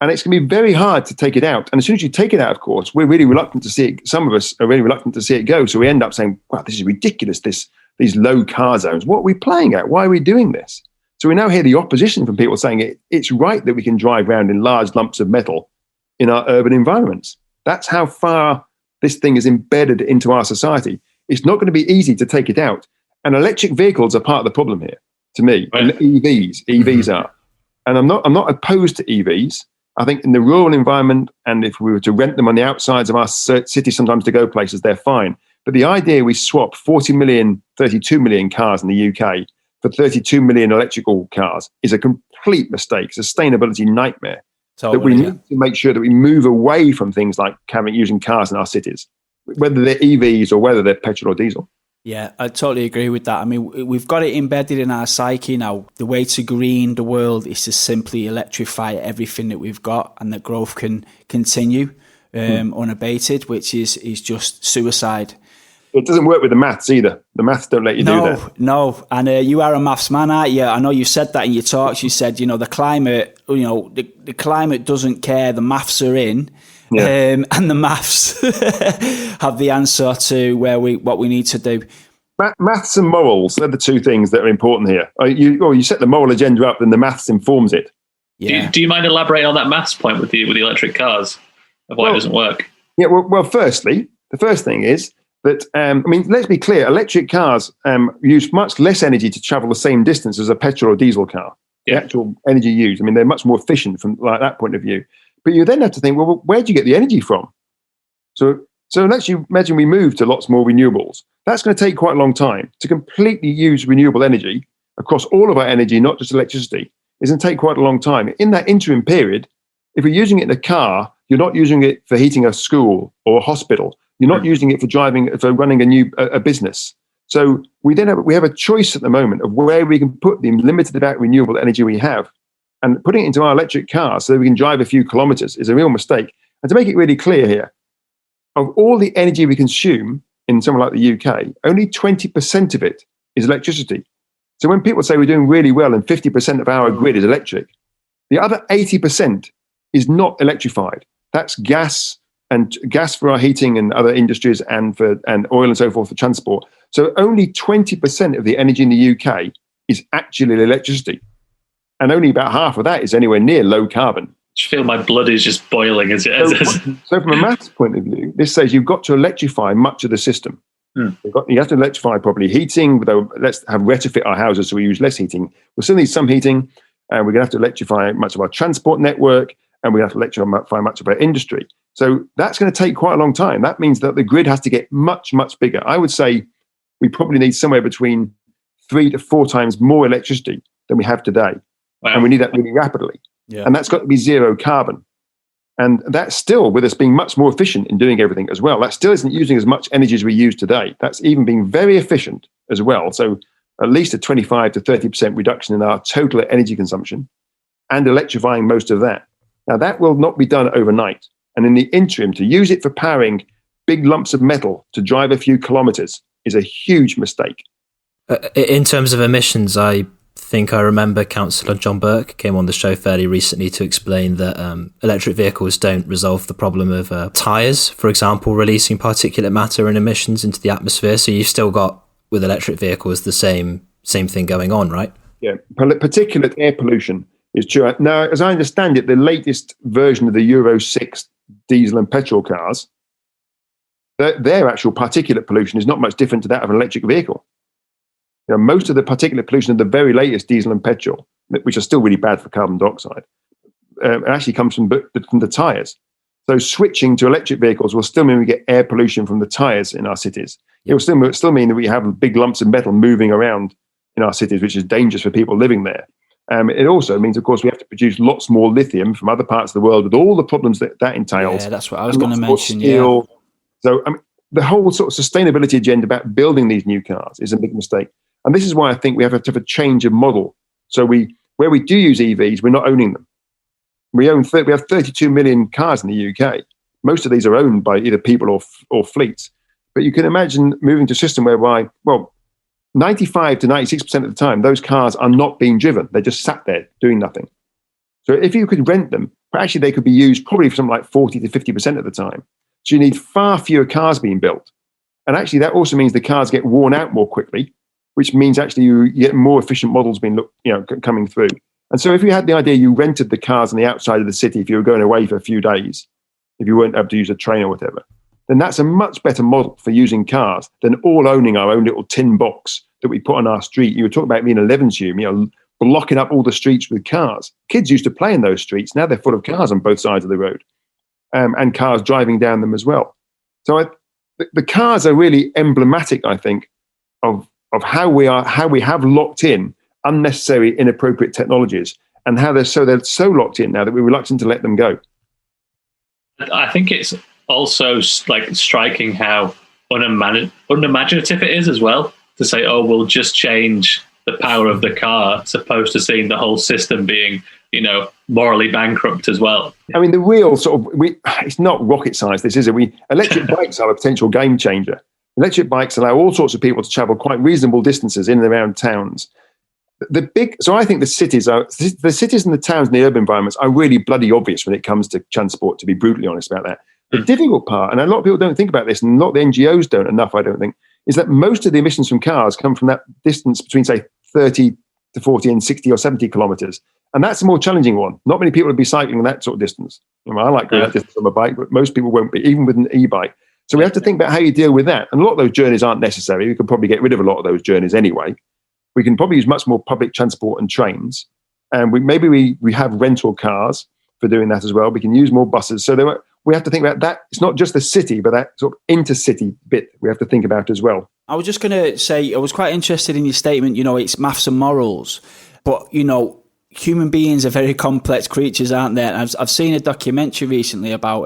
And it's going to be very hard to take it out. And as soon as you take it out, of course, we're really reluctant to see it. Some of us are really reluctant to see it go. So we end up saying, wow, this is ridiculous, these low car zones. What are we playing at? Why are we doing this? So we now hear the opposition from people saying it's right that we can drive around in large lumps of metal in our urban environments. That's how far this thing is embedded into our society. It's not going to be easy to take it out. And electric vehicles are part of the problem here, to me. Right. And EVs are. And I'm not opposed to EVs. I think in the rural environment, and if we were to rent them on the outsides of our cities sometimes to go places, they're fine. But the idea we swap 40 million, 32 million cars in the UK for 32 million electrical cars is a complete mistake, sustainability nightmare. Totally, that we need to make sure that we move away from things like using cars in our cities, whether they're EVs or whether they're petrol or diesel. Yeah, I totally agree with that. I mean, we've got it embedded in our psyche now. The way to green the world is to simply electrify everything that we've got, and that growth can continue unabated, which is just suicide. It doesn't work with the maths either. The maths don't let you do that. No. And you are a maths man, aren't you? I know you said that in your talks. You said, the climate, the climate doesn't care. The maths are in. Yeah. And the maths have the answer to what we need to do. Maths and morals, they're the two things that are important here. You set the moral agenda up, then the maths informs it. Yeah. Do you mind elaborating on that maths point with the electric cars, of why it doesn't work? Yeah, well, firstly, the first thing is that, let's be clear, electric cars use much less energy to travel the same distance as a petrol or diesel car. The actual energy used, they're much more efficient from that point of view. But you then have to think, well, where do you get the energy from? So let's imagine we move to lots more renewables. That's going to take quite a long time. To completely use renewable energy across all of our energy, not just electricity, is going to take quite a long time. In that interim period, if you're using it in a car, you're not using it for heating a school or a hospital. You're not using it for running a business. So we have a choice at the moment of where we can put the limited amount of renewable energy we have, and putting it into our electric car so that we can drive a few kilometers is a real mistake. And to make it really clear here, of all the energy we consume in somewhere like the UK, only 20% of it is electricity. So when people say we're doing really well and 50% of our grid is electric, the other 80% is not electrified. That's gas for our heating and other industries, and oil and so forth for transport. So only 20% of the energy in the UK is actually electricity. And only about half of that is anywhere near low carbon. I feel my blood is just boiling as it is. So from a maths point of view, this says you've got to electrify much of the system. You have to electrify probably heating, though let's retrofit our houses so we use less heating. We'll still need some heating, and we're going to have to electrify much of our transport network, and we have to electrify much of our industry. So that's going to take quite a long time. That means that the grid has to get much, much bigger. I would say we probably need somewhere between 3 to 4 times more electricity than we have today. Wow. And we need that really rapidly. Yeah. And that's got to be zero carbon. And that's still, with us being much more efficient in doing everything as well, that still isn't using as much energy as we use today. That's even being very efficient as well. So at least a 25 to 30% reduction in our total energy consumption, and electrifying most of that. Now, that will not be done overnight. And in the interim, to use it for powering big lumps of metal to drive a few kilometers is a huge mistake. In terms of emissions, I think I remember Councillor John Burke came on the show fairly recently to explain that electric vehicles don't resolve the problem of tyres, for example, releasing particulate matter and emissions into the atmosphere. So you've still got, with electric vehicles, the same thing going on, right? Yeah, particulate air pollution is true. Now, as I understand it, the latest version of the Euro 6 diesel and petrol cars, their actual particulate pollution is not much different to that of an electric vehicle. Most of the particulate pollution of the very latest diesel and petrol, which are still really bad for carbon dioxide, actually comes from the tyres. So switching to electric vehicles will still mean we get air pollution from the tyres in our cities. It will still mean that we have big lumps of metal moving around in our cities, which is dangerous for people living there. It also means, of course, we have to produce lots more lithium from other parts of the world with all the problems that entails. Yeah, that's what I was going to mention. Steel. Yeah. So the whole sort of sustainability agenda about building these new cars is a big mistake. And this is why I think we have to have a change of model. So where we do use EVs, we're not owning them. We have 32 million cars in the UK. Most of these are owned by either people or fleets. But you can imagine moving to a system whereby, 95 to 96% of the time, those cars are not being driven. They're just sat there doing nothing. So if you could rent them, actually they could be used probably for something like 40 to 50% of the time. So you need far fewer cars being built. And actually that also means the cars get worn out more quickly, which means actually you get more efficient models coming through. And so if you had the idea you rented the cars on the outside of the city, if you were going away for a few days, if you weren't able to use a train or whatever, then that's a much better model for using cars than all owning our own little tin box that we put on our street. You were talking about being 11's you, blocking up all the streets with cars. Kids used to play in those streets. Now they're full of cars on both sides of the road, and cars driving down them as well. So the cars are really emblematic, I think, of how we have locked in unnecessary, inappropriate technologies and how they're so locked in now that we're reluctant to let them go. I think it's also like striking how unimaginative it is as well to say, oh, we'll just change the power of the car, as opposed to seeing the whole system being, morally bankrupt as well. I mean, the real it's not rocket science, this, is it? Electric bikes are a potential game changer. Electric bikes allow all sorts of people to travel quite reasonable distances in and around towns. So I think the cities and the towns and the urban environments are really bloody obvious when it comes to transport, to be brutally honest about that. The difficult part, and a lot of people don't think about this, and a lot of the NGOs don't enough, I don't think, is that most of the emissions from cars come from that distance between, say, 30 to 40 and 60 or 70 kilometres. And that's a more challenging one. Not many people would be cycling that sort of distance. I like going that distance on a bike, but most people won't be, even with an e-bike. So we have to think about how you deal with that. And a lot of those journeys aren't necessary. We could probably get rid of a lot of those journeys anyway. We can probably use much more public transport and trains. And we have rental cars for doing that as well. We can use more buses. So we have to think about that. It's not just the city, but that sort of intercity bit we have to think about as well. I was just going to say, I was quite interested in your statement, it's maths and morals. But, human beings are very complex creatures, aren't they? And I've seen a documentary recently about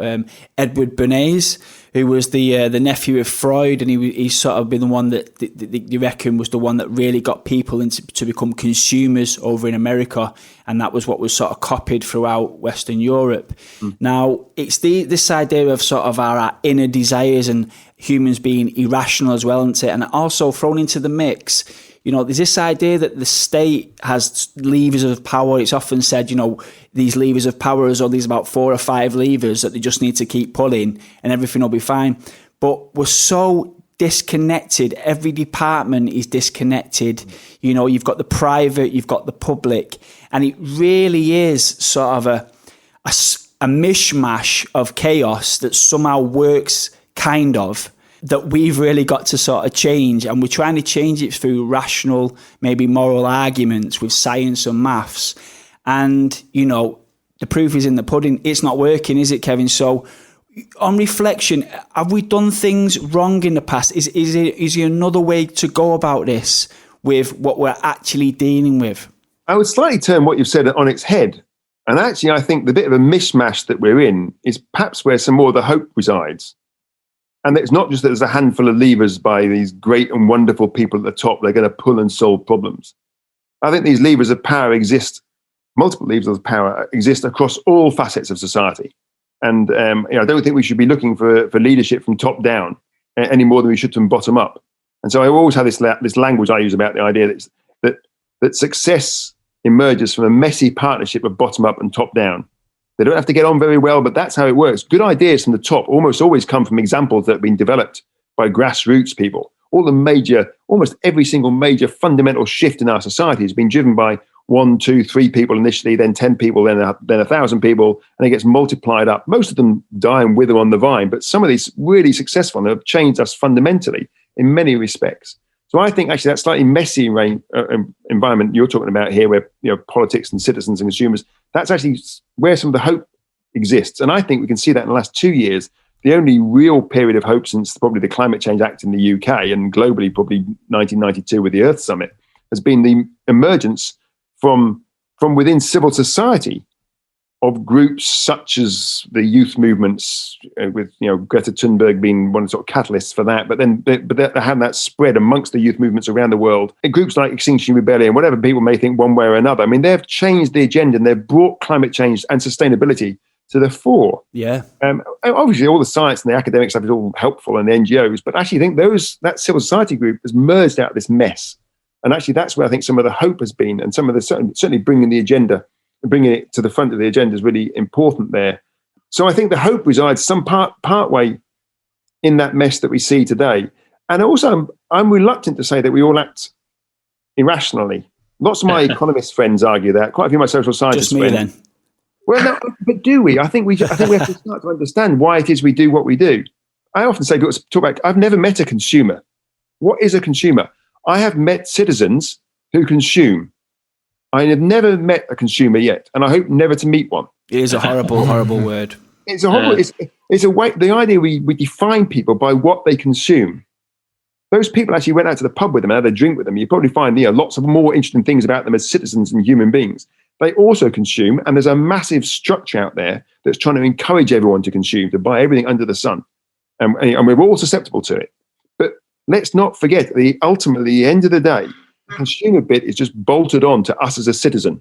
Edward Bernays, who was the nephew of Freud, and he's sort of been the one that you reckon was the one that really got people to become consumers over in America, and that was what was sort of copied throughout Western Europe. Now, it's this idea of sort of our inner desires and humans being irrational as well, isn't it? And also thrown into the mix, there's this idea that the state has levers of power. It's often said, these levers of power is only about 4 or 5 levers that they just need to keep pulling and everything will be fine. But we're so disconnected. Every department is disconnected. You've got the private, you've got the public, and it really is sort of a mishmash of chaos that somehow works kind of, that we've really got to sort of change, and we're trying to change it through rational, maybe moral arguments with science and maths. And, the proof is in the pudding. It's not working, is it, Kevin? So on reflection, have we done things wrong in the past? Is there another way to go about this with what we're actually dealing with? I would slightly turn what you've said on its head. And actually, I think the bit of a mishmash that we're in is perhaps where some more of the hope resides. And it's not just that there's a handful of levers by these great and wonderful people at the top. They're going to pull and solve problems. I think these levers of power exist, multiple levers of power exist across all facets of society. And I don't think we should be looking for leadership from top down any more than we should from bottom up. And so I always have this language I use about the idea that success emerges from a messy partnership of bottom up and top down. They don't have to get on very well, but that's how it works. Good ideas from the top almost always come from examples that have been developed by grassroots people. Almost every single major fundamental shift in our society has been driven by 1, 2, 3 people initially, then 10 people, then 1,000 people, and it gets multiplied up. Most of them die and wither on the vine, but some of these really successful and have changed us fundamentally in many respects. So I think actually that slightly messy environment you're talking about here, where politics and citizens and consumers, that's actually where some of the hope exists. And I think we can see that in the last 2 years. The only real period of hope since probably the Climate Change Act in the UK and globally probably 1992 with the Earth Summit has been the emergence from within civil society of groups such as the youth movements, with Greta Thunberg being one of the sort of catalysts for that. But they're having that spread amongst the youth movements around the world. And groups like Extinction Rebellion, whatever people may think one way or another. I mean, they've changed the agenda and they've brought climate change and sustainability to the fore. Yeah. Obviously, all the science and the academic stuff is all helpful, and the NGOs. But actually, I think that civil society group has merged out of this mess. And actually, that's where I think some of the hope has been, and some of the certainly bringing the agenda. Bringing it to the front of the agenda is really important there. So I think the hope resides some part way in that mess that we see today. And also, I'm reluctant to say that we all act irrationally. Lots of my economist friends argue that. Quite a few of my social scientists friends. Just me then. Well, no, but do we? I think we have to start to understand why it is we do what we do. I often say, people talk about, I've never met a consumer. What is a consumer? I have met citizens who consume. I have never met a consumer yet, and I hope never to meet one. It is a horrible, horrible word. It's a horrible. It's a way. The idea we define people by what they consume. Those people actually went out to the pub with them and had a drink with them. You probably find lots of more interesting things about them as citizens and human beings. they also consume, and there's a massive structure out there that's trying to encourage everyone to consume, to buy everything under the sun. And we're all susceptible to it. But let's not forget, ultimately, the end of the day, the consumer bit is just bolted on to us as a citizen.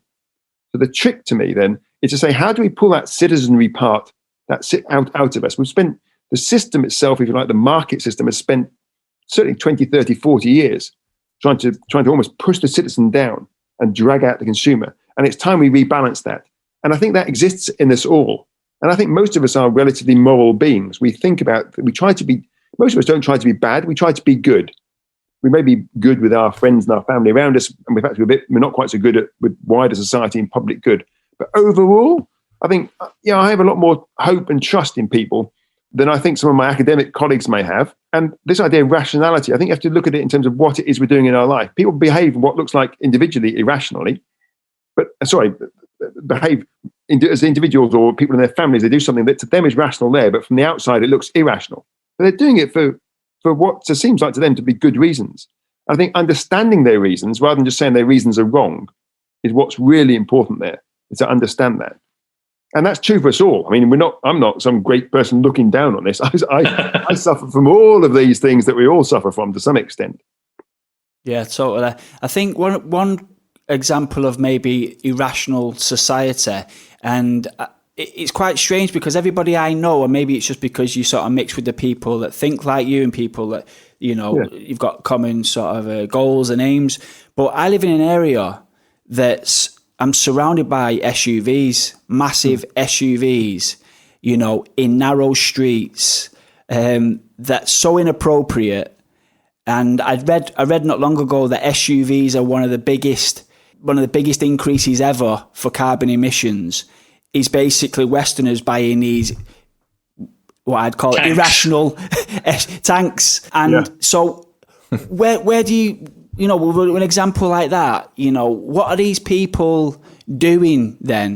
So the trick to me then is to say, how do we pull that citizenry part out of us? We've spent, the system itself, if you like, the market system has spent certainly 20, 30, 40 years trying to almost push the citizen down and drag out the consumer. And it's time we rebalance that. And I think that exists in us all. And I think most of us are relatively moral beings. We think about, most of us don't try to be bad, we try to be good. We may be good with our friends and our family around us, and in fact, we're not quite so good with wider society and public good. But overall, I think, I have a lot more hope and trust in people than I think some of my academic colleagues may have. And this idea of rationality, I think you have to look at it in terms of what it is we're doing in our life. People behave what looks like individually irrationally, behave as individuals or people in their families. They do something that to them is rational there, but from the outside it looks irrational. But they're doing it for what seems like to them to be good reasons. I think understanding their reasons, rather than just saying their reasons are wrong, is what's really important there, is to understand that. And that's true for us all. I mean, I'm not some great person looking down on this. I suffer from all of these things that we all suffer from to some extent. Yeah, totally. I think one example of maybe irrational society, and it's quite strange because everybody I know, and maybe it's just because you sort of mix with the people that think like you and people that, you've got common sort of goals and aims. But I live in an area I'm surrounded by SUVs, massive SUVs, in narrow streets, that's so inappropriate. And I read not long ago that SUVs are one of the biggest increases ever for carbon emissions. Is basically Westerners buying these, what I'd call tanks. Irrational tanks. And so where do you, with an example like that, what are these people doing then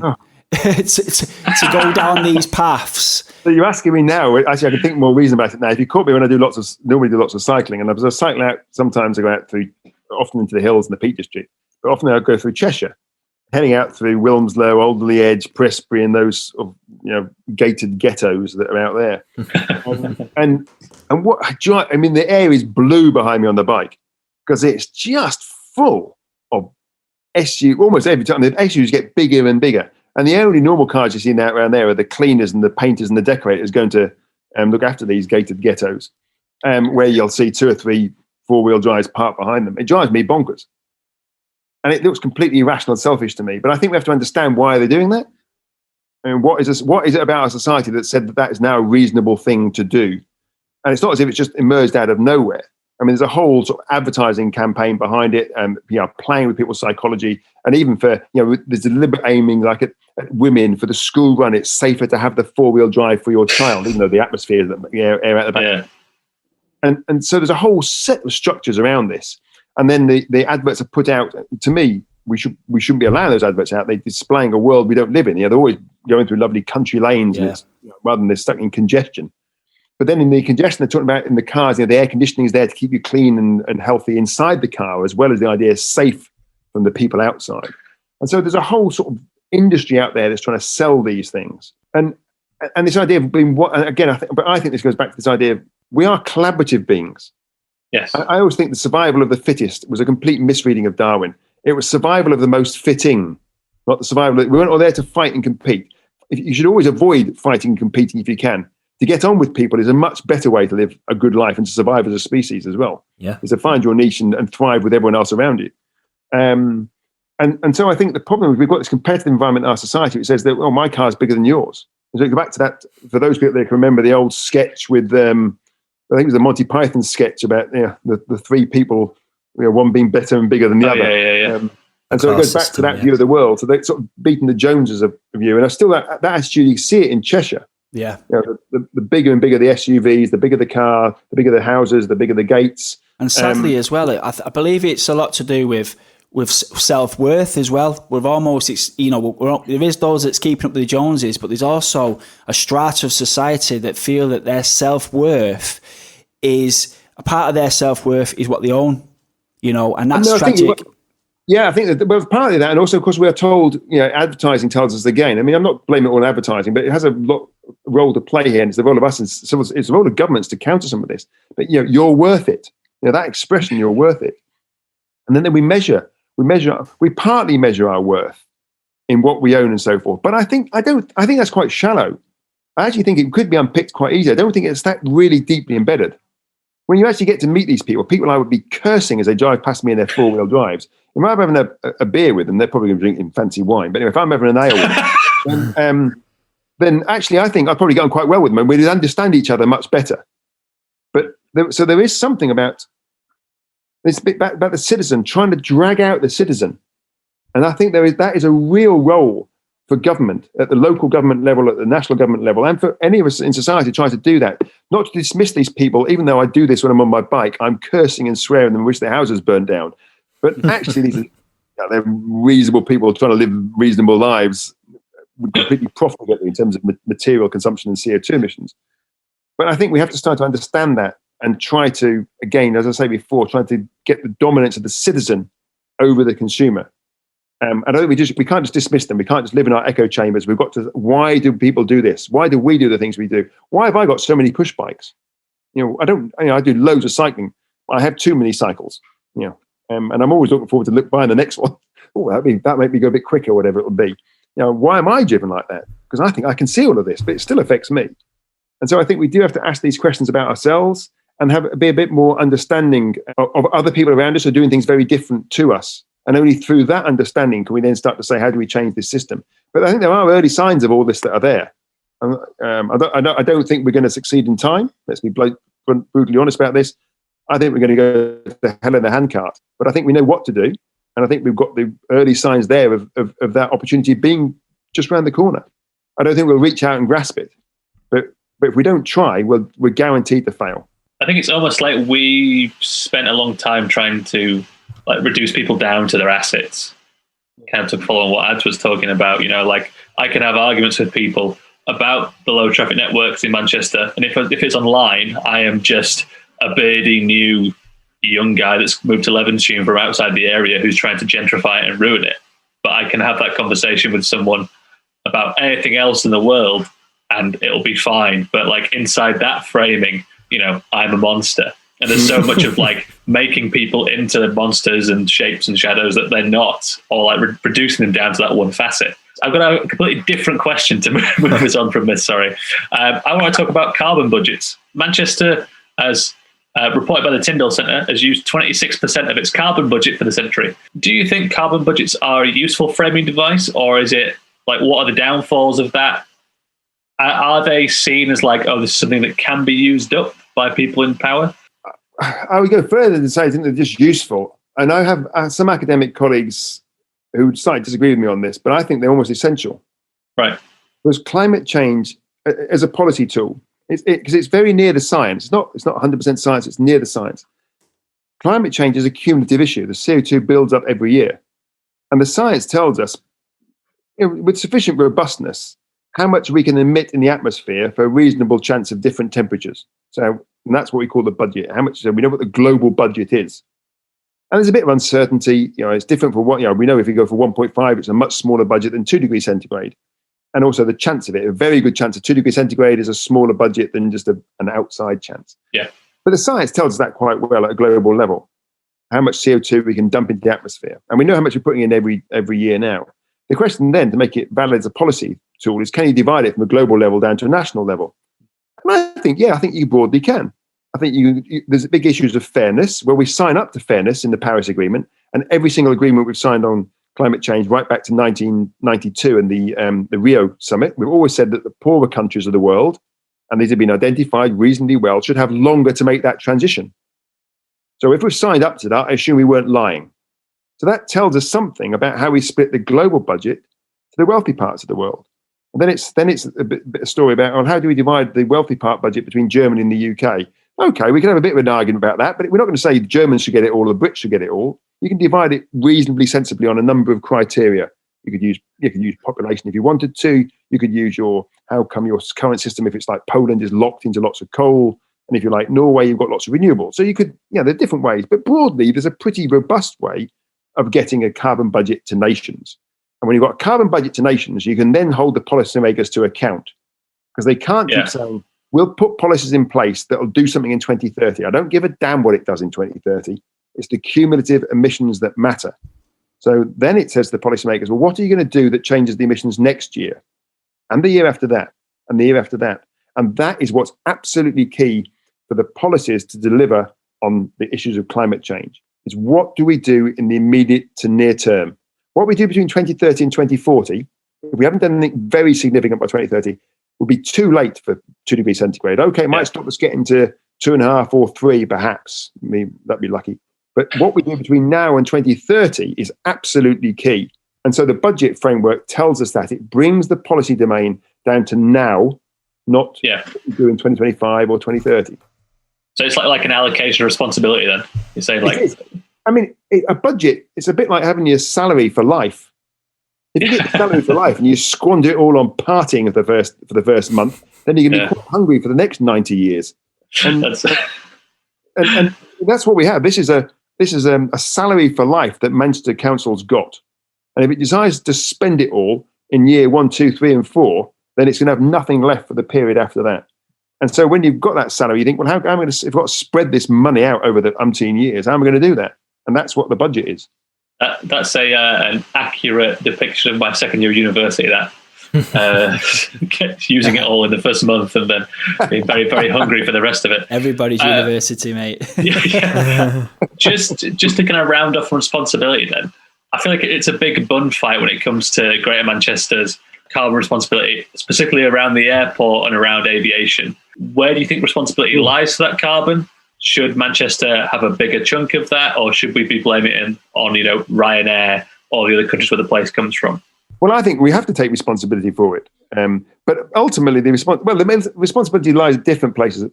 to go down these paths? So you're asking me now, actually I can think more reason about it now. If you caught me when I normally do lots of cycling, and I was cycling out, sometimes I go out through, often into the hills in the Peak District, but often I go through Cheshire, heading out through Wilmslow, Alderley Edge, Prestbury, and those gated ghettos that are out there. and what the air is blue behind me on the bike because it's just full of SUVs. Almost every time the SUVs get bigger and bigger, and the only normal cars you see out around there are the cleaners and the painters and the decorators going to look after these gated ghettos, where you'll see 2 or 3 4-wheel drives parked behind them. It drives me bonkers. And it looks completely irrational and selfish to me. But I think we have to understand why they're doing that. And what is it about our society that said that is now a reasonable thing to do? And it's not as if it's just emerged out of nowhere. I mean, there's a whole sort of advertising campaign behind it, and playing with people's psychology, and even for there's deliberate aiming, like at women for the school run. It's safer to have the 4-wheel drive for your child, even though the atmosphere is air out the back. Yeah. And so there's a whole set of structures around this. And then the adverts are put out. To me, we shouldn't be allowing those adverts out. They're displaying a world we don't live in. They're always going through lovely country lanes, and rather than they're stuck in congestion. But then in the congestion, they're talking about in the cars, the air conditioning is there to keep you clean and healthy inside the car, as well as the idea of safe from the people outside. And so there's a whole sort of industry out there that's trying to sell these things. And this idea of being I think this goes back to this idea of we are collaborative beings. Yes. I always think the survival of the fittest was a complete misreading of Darwin. It was survival of the most fitting, not the survival. We weren't all there to fight and compete. You should always avoid fighting and competing if you can. To get on with people is a much better way to live a good life and to survive as a species as well. Yeah. Is to find your niche and thrive with everyone else around you. And so I think the problem is we've got this competitive environment in our society which says that, my car's bigger than yours. And so go back to that, for those people that can remember the old sketch with I think it was the Monty Python sketch about the 3 people, one being better and bigger than the other. Yeah. And so it goes back to that view of the world. So they're sort of beating the Joneses of you. And I still that attitude, you see it in Cheshire. Yeah. The bigger and bigger the SUVs, the bigger the car, the bigger the houses, the bigger the gates. And sadly as well, I believe it's a lot to do with self-worth as well. We've almost, there is those that's keeping up with the Joneses, but there's also a strata of society that feel that their self-worth is, a part of their self-worth is what they own, and that's tragic. Yeah, I think that, well, partly that, and also, of course, we are told, advertising tells us the game. I mean, I'm not blaming it all on advertising, but it has a role to play here, and it's the role of us, it's the role of governments to counter some of this. But you're worth it. That expression, you're worth it, and then we partly measure our worth in what we own and so forth. But I think that's quite shallow. I actually think it could be unpicked quite easily. I don't think it's that really deeply embedded. When you actually get to meet these people I would be cursing as they drive past me in their four-wheel drives. If I'm having a beer with them, they're probably going to be drinking fancy wine. But anyway, if I'm having an ale with them, then actually I think I'd probably get on quite well with them, and we'd understand each other much better. But so there is something about this bit about the citizen, trying to drag out the citizen. And I think that is a real role for government at the local government level, at the national government level, and for any of us in society trying to do that. Not to dismiss these people, even though I do this when I'm on my bike, I'm cursing and swearing and wish their houses burned down. But actually, they're reasonable people trying to live reasonable lives, completely profligate in terms of material consumption and CO2 emissions. But I think we have to start to understand that and try to, again, as I say before, try to get the dominance of the citizen over the consumer. I don't think we can't just dismiss them. We can't just live in our echo chambers. We've got to. Why do people do this? Why do we do the things we do? Why have I got so many push bikes? I don't. I do loads of cycling. I have too many cycles. And I'm always looking forward to buying the next one. Oh, that might me go a bit quicker, whatever it will be. Why am I driven like that? Because I think I can see all of this, but it still affects me. And so I think we do have to ask these questions about ourselves and be a bit more understanding of other people around us who are doing things very different to us. And only through that understanding can we then start to say, how do we change this system? But I think there are early signs of all this that are there. I don't think we're going to succeed in time. Let's be brutally honest about this. I think we're going to go to hell in the handcart. But I think we know what to do. And I think we've got the early signs there of that opportunity being just around the corner. I don't think we'll reach out and grasp it. But if we don't try, we're guaranteed to fail. I think it's almost like we spent a long time trying to reduce people down to their assets. Kind of to follow on what Ads was talking about, I can have arguments with people about the low traffic networks in Manchester, and if it's online, I am just a beardy new young guy that's moved to Levenshulme from outside the area who's trying to gentrify it and ruin it. But I can have that conversation with someone about anything else in the world, and it'll be fine. But inside that framing, I'm a monster. And there's so much of making people into monsters and shapes and shadows that they're not, or reducing them down to that one facet. I've got a completely different question to move us on from this. Sorry. I want to talk about carbon budgets. Manchester, as reported by the Tyndall Center, has used 26% of its carbon budget for the century. Do you think carbon budgets are a useful framing device, or is it what are the downfalls of that? Are they seen as this is something that can be used up by people in power? I would go further than say I think they're just useful. And I have some academic colleagues who slightly disagree with me on this, but I think they're almost essential. Right. Because climate change as a policy tool, because it's very near the science. It's not 100% science, it's near the science. Climate change is a cumulative issue. The CO2 builds up every year. And the science tells us, with sufficient robustness, how much we can emit in the atmosphere for a reasonable chance of different temperatures. And that's what we call the budget. How much? So we know what the global budget is. And there's a bit of uncertainty. It's different for what, we know if you go for 1.5, it's a much smaller budget than 2 degrees centigrade. And also the chance of it, a very good chance of 2 degrees centigrade is a smaller budget than just an outside chance. Yeah. But the science tells us that quite well at a global level, how much CO2 we can dump into the atmosphere. And we know how much we're putting in every year now. The question then, to make it valid as a policy tool, is can you divide it from a global level down to a national level? And I think you broadly can. I think there's big issues of fairness, where we sign up to fairness in the Paris Agreement, and every single agreement we've signed on climate change right back to 1992 and the Rio summit, we've always said that the poorer countries of the world, and these have been identified reasonably well, should have longer to make that transition. So if we've signed up to that, I assume we weren't lying. So that tells us something about how we split the global budget to the wealthy parts of the world. And then it's a bit of story about how do we divide the wealthy part budget between Germany and the UK. Okay, we can have a bit of an argument about that, but we're not going to say the Germans should get it all, the Brits should get it all. You can divide it reasonably sensibly on a number of criteria. You could use population if you wanted to. You could use how come your current system, if it's like Poland, is locked into lots of coal, and if you're like Norway, you've got lots of renewables. So you could, there are different ways, but broadly, there's a pretty robust way of getting a carbon budget to nations. And when you've got a carbon budget to nations, you can then hold the policymakers to account, because they can't keep saying, we'll put policies in place that will do something in 2030. I don't give a damn what it does in 2030. It's the cumulative emissions that matter. So then it says to the policymakers, well, what are you going to do that changes the emissions next year and the year after that and the year after that? And that is what's absolutely key for the policies to deliver on the issues of climate change. Is what do we do in the immediate to near term? What we do between 2030 and 2040, if we haven't done anything very significant by 2030, will be too late for 2 degrees centigrade. Okay, it might stop us getting to 2.5 or 3, perhaps. I mean, that'd be lucky. But what we do between now and 2030 is absolutely key. And so the budget framework tells us that. It brings the policy domain down to now, not what we do in 2025 or 2030. So it's like an allocation of responsibility then? You're saying like... I mean, a budget, it's a bit like having your salary for life. If you get the salary for life and you squander it all on partying for the first month, then you're going to be quite hungry for the next 90 years. And that's what we have. This is a salary for life that Manchester Council's got. And if it decides to spend it all in year 1, 2, 3, and 4, then it's going to have nothing left for the period after that. And so when you've got that salary, you think, well, how am I going to, if I've got to spread this money out over the umpteen years, how am I going to do that? And that's what the budget is. That's an accurate depiction of my second year of university, that. Using it all in the first month and then being very, very hungry for the rest of it. Everybody's university, mate. Just to kind of round off responsibility then, I feel like it's a big bun fight when it comes to Greater Manchester's carbon responsibility, specifically around the airport and around aviation. Where do you think responsibility lies for that carbon? Should Manchester have a bigger chunk of that, or should we be blaming it on, Ryanair or the other countries where the place comes from? Well, I think we have to take responsibility for it. But ultimately, the responsibility lies at different places.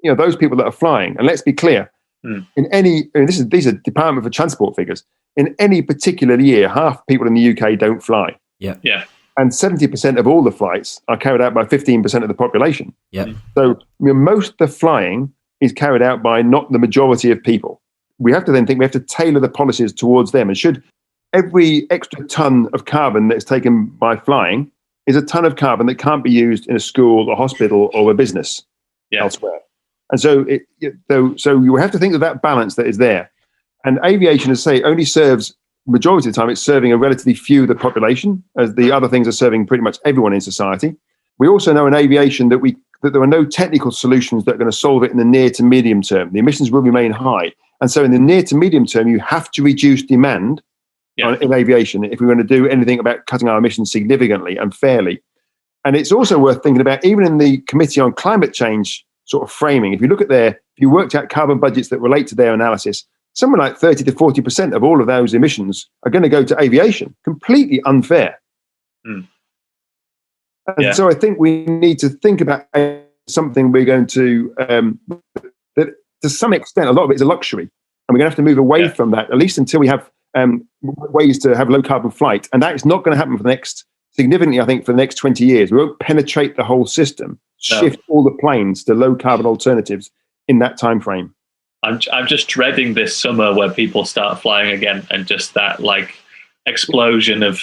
Those people that are flying, and let's be clear, these are Department for Transport figures. In any particular year, half people in the UK don't fly. Yeah. And 70% of all the flights are carried out by 15% of the population. Yeah. So most of the flying is carried out by not the majority of people. We have to then think we have to tailor the policies towards them. And should every extra ton of carbon that's taken by flying is a ton of carbon that can't be used in a school, a hospital, or a business elsewhere. And so you have to think of that balance that is there. And aviation, as I say, only serves, majority of the time, it's serving a relatively few of the population, as the other things are serving pretty much everyone in society. We also know in aviation that there are no technical solutions that are going to solve it in the near to medium term. The emissions will remain high. And so in the near to medium term, you have to reduce demand in aviation if we're going to do anything about cutting our emissions significantly and fairly. And it's also worth thinking about, even in the Committee on Climate Change sort of framing, if you worked out carbon budgets that relate to their analysis, somewhere like 30 to 40% of all of those emissions are going to go to aviation. Completely unfair. And so I think we need to think about something we're going to, that to some extent, a lot of it is a luxury. And we're going to have to move away from that, at least until we have ways to have low carbon flight. And that is not going to happen for the next 20 years. We won't penetrate the whole system, shift all the planes to low carbon alternatives in that time frame. I'm just dreading this summer where people start flying again, and just that explosion of,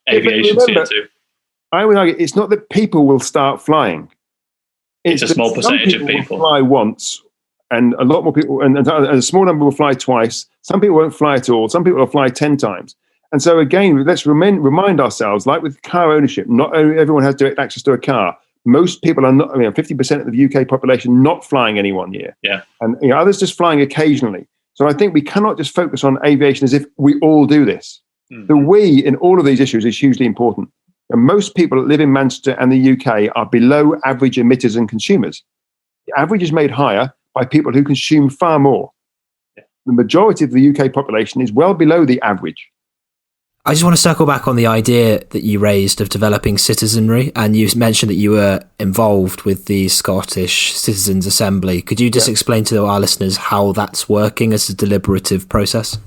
aviation CO2. I would argue it's not that people will start flying. It's a small percentage of people will fly once, and a lot more people, and a small number will fly twice. Some people won't fly at all. Some people will fly 10 times. And so again, let's remind ourselves, like with car ownership, not everyone has direct access to a car. Most people are not, 50% of the UK population not flying any one year. Yeah. And others just flying occasionally. So I think we cannot just focus on aviation as if we all do this. The we in all of these issues is hugely important. And most people that live in Manchester and the UK are below average emitters and consumers. The average is made higher by people who consume far more. Yeah. The majority of the UK population is well below the average. I just want to circle back on the idea that you raised of developing citizenry, and you mentioned that you were involved with the Scottish Citizens' Assembly. Could you just explain to our listeners how that's working as a deliberative process?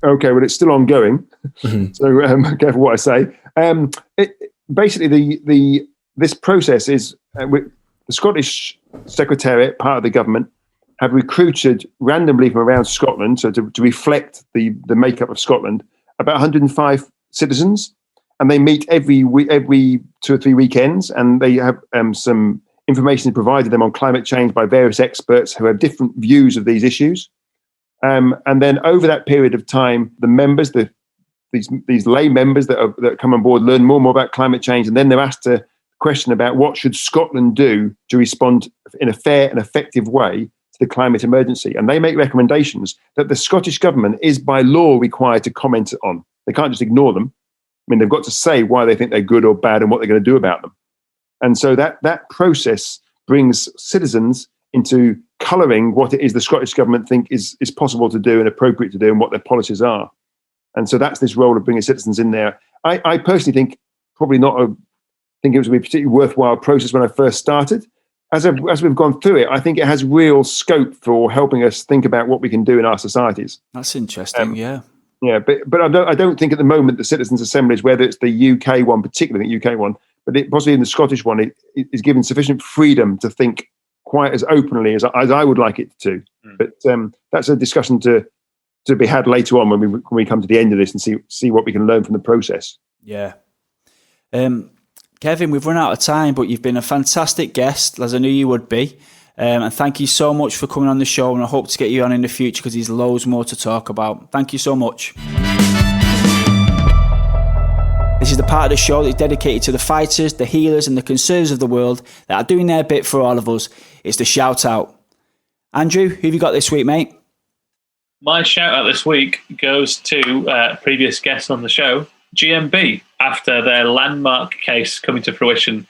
Okay, well, it's still ongoing, so careful what I say. Basically, this process is the Scottish Secretariat, part of the government, have recruited randomly from around Scotland, so to reflect the makeup of Scotland, about 105 citizens, and they meet every 2 or 3 weekends, and they have some information provided them on climate change by various experts who have different views of these issues. And then over that period of time, the members, these lay members that come on board, learn more and more about climate change, and then they're asked a question about what should Scotland do to respond in a fair and effective way to the climate emergency. And they make recommendations that the Scottish government is by law required to comment on. They can't just ignore them. I mean, they've got to say why they think they're good or bad and what they're going to do about them. And so that process brings citizens into colouring what it is the Scottish government think is possible to do and appropriate to do and what their policies are. And so that's this role of bringing citizens in there. I personally think probably not think it was a particularly worthwhile process when I first started. As we've gone through it, I think it has real scope for helping us think about what we can do in our societies. That's interesting, yeah. Yeah, but I don't think at the moment the citizens' assemblies, whether it's the UK one, particularly the UK one, but possibly in the Scottish one, it is given sufficient freedom to think quite as openly as I would like it to. But that's a discussion to be had later on when we come to the end of this and see what we can learn from the process. Yeah. Kevin, we've run out of time, but you've been a fantastic guest, as I knew you would be. And thank you so much for coming on the show, and I hope to get you on in the future because there's loads more to talk about. Thank you so much. This is the part of the show that's dedicated to the fighters, the healers and the conservatives of the world that are doing their bit for all of us. It's the shout out. Andrew, who have you got this week, mate? My shout out this week goes to previous guests on the show, GNB, after their landmark case coming to fruition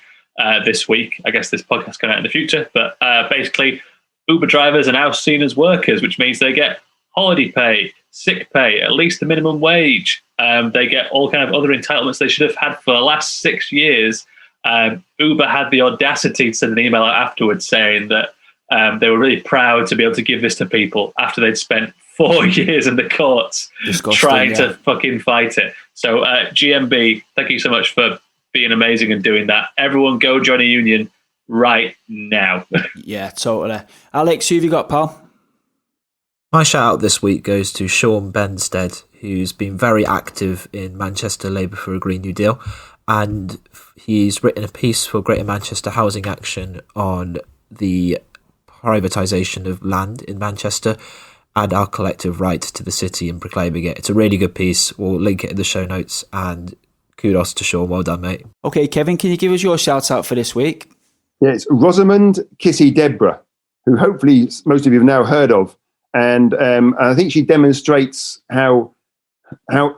this week. I guess this podcast going out in the future, but basically Uber drivers are now seen as workers, which means they get holiday pay, sick pay, at least the minimum wage. They get all kind of other entitlements they should have had for the last 6 years. Uber had the audacity to send an email out afterwards saying that they were really proud to be able to give this to people after they'd spent 4 years in the courts trying to fucking fight it. So GNB, thank you so much for being amazing and doing that. Everyone go join a union right now. Yeah, totally. Alex, who have you got, pal? My shout out this week goes to Sean Benstead, who's been very active in Manchester Labour for a Green New Deal, and he's written a piece for Greater Manchester Housing Action on the privatisation of land in Manchester and our collective right to the city and proclaiming it. It's a really good piece. We'll link it in the show notes, and kudos to Sean. Well done, mate. Okay, Kevin, can you give us your shout out for this week? Yeah, it's Rosamund Kissy Deborah, who hopefully most of you have now heard of. And I think she demonstrates how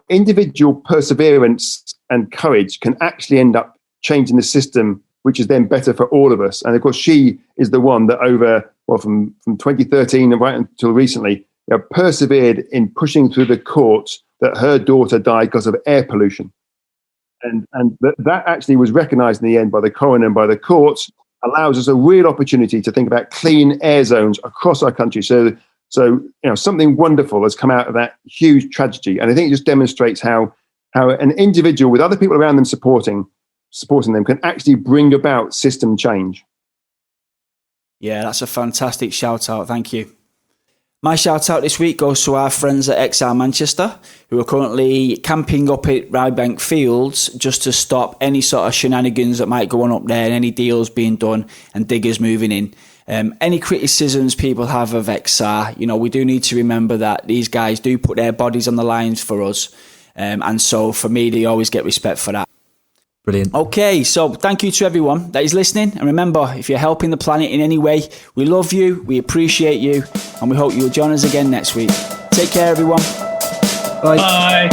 individual perseverance and courage can actually end up changing the system, which is then better for all of us. And of course, she is the one that from 2013 and right until recently, persevered in pushing through the courts that her daughter died because of air pollution. And that actually was recognised in the end by the coroner and by the courts, allows us a real opportunity to think about clean air zones across our country. So something wonderful has come out of that huge tragedy. And I think it just demonstrates how an individual with other people around them supporting them can actually bring about system change. Yeah, that's a fantastic shout out. Thank you. My shout out this week goes to our friends at XR Manchester, who are currently camping up at Rybank Fields just to stop any sort of shenanigans that might go on up there and any deals being done and diggers moving in. Any criticisms people have of XR, we do need to remember that these guys do put their bodies on the lines for us. And so for me, they always get respect for that. Brilliant. Okay, so thank you to everyone that is listening. And remember, if you're helping the planet in any way, we love you, we appreciate you, and we hope you'll join us again next week. Take care, everyone. Bye. Bye.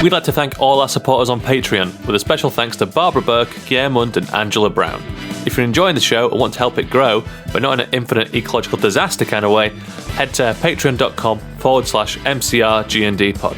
We'd like to thank all our supporters on Patreon, with a special thanks to Barbara Burke, Guillermo Mund and Angela Brown. If you're enjoying the show and want to help it grow, but not in an infinite ecological disaster kind of way, head to patreon.com/MCR GND pod.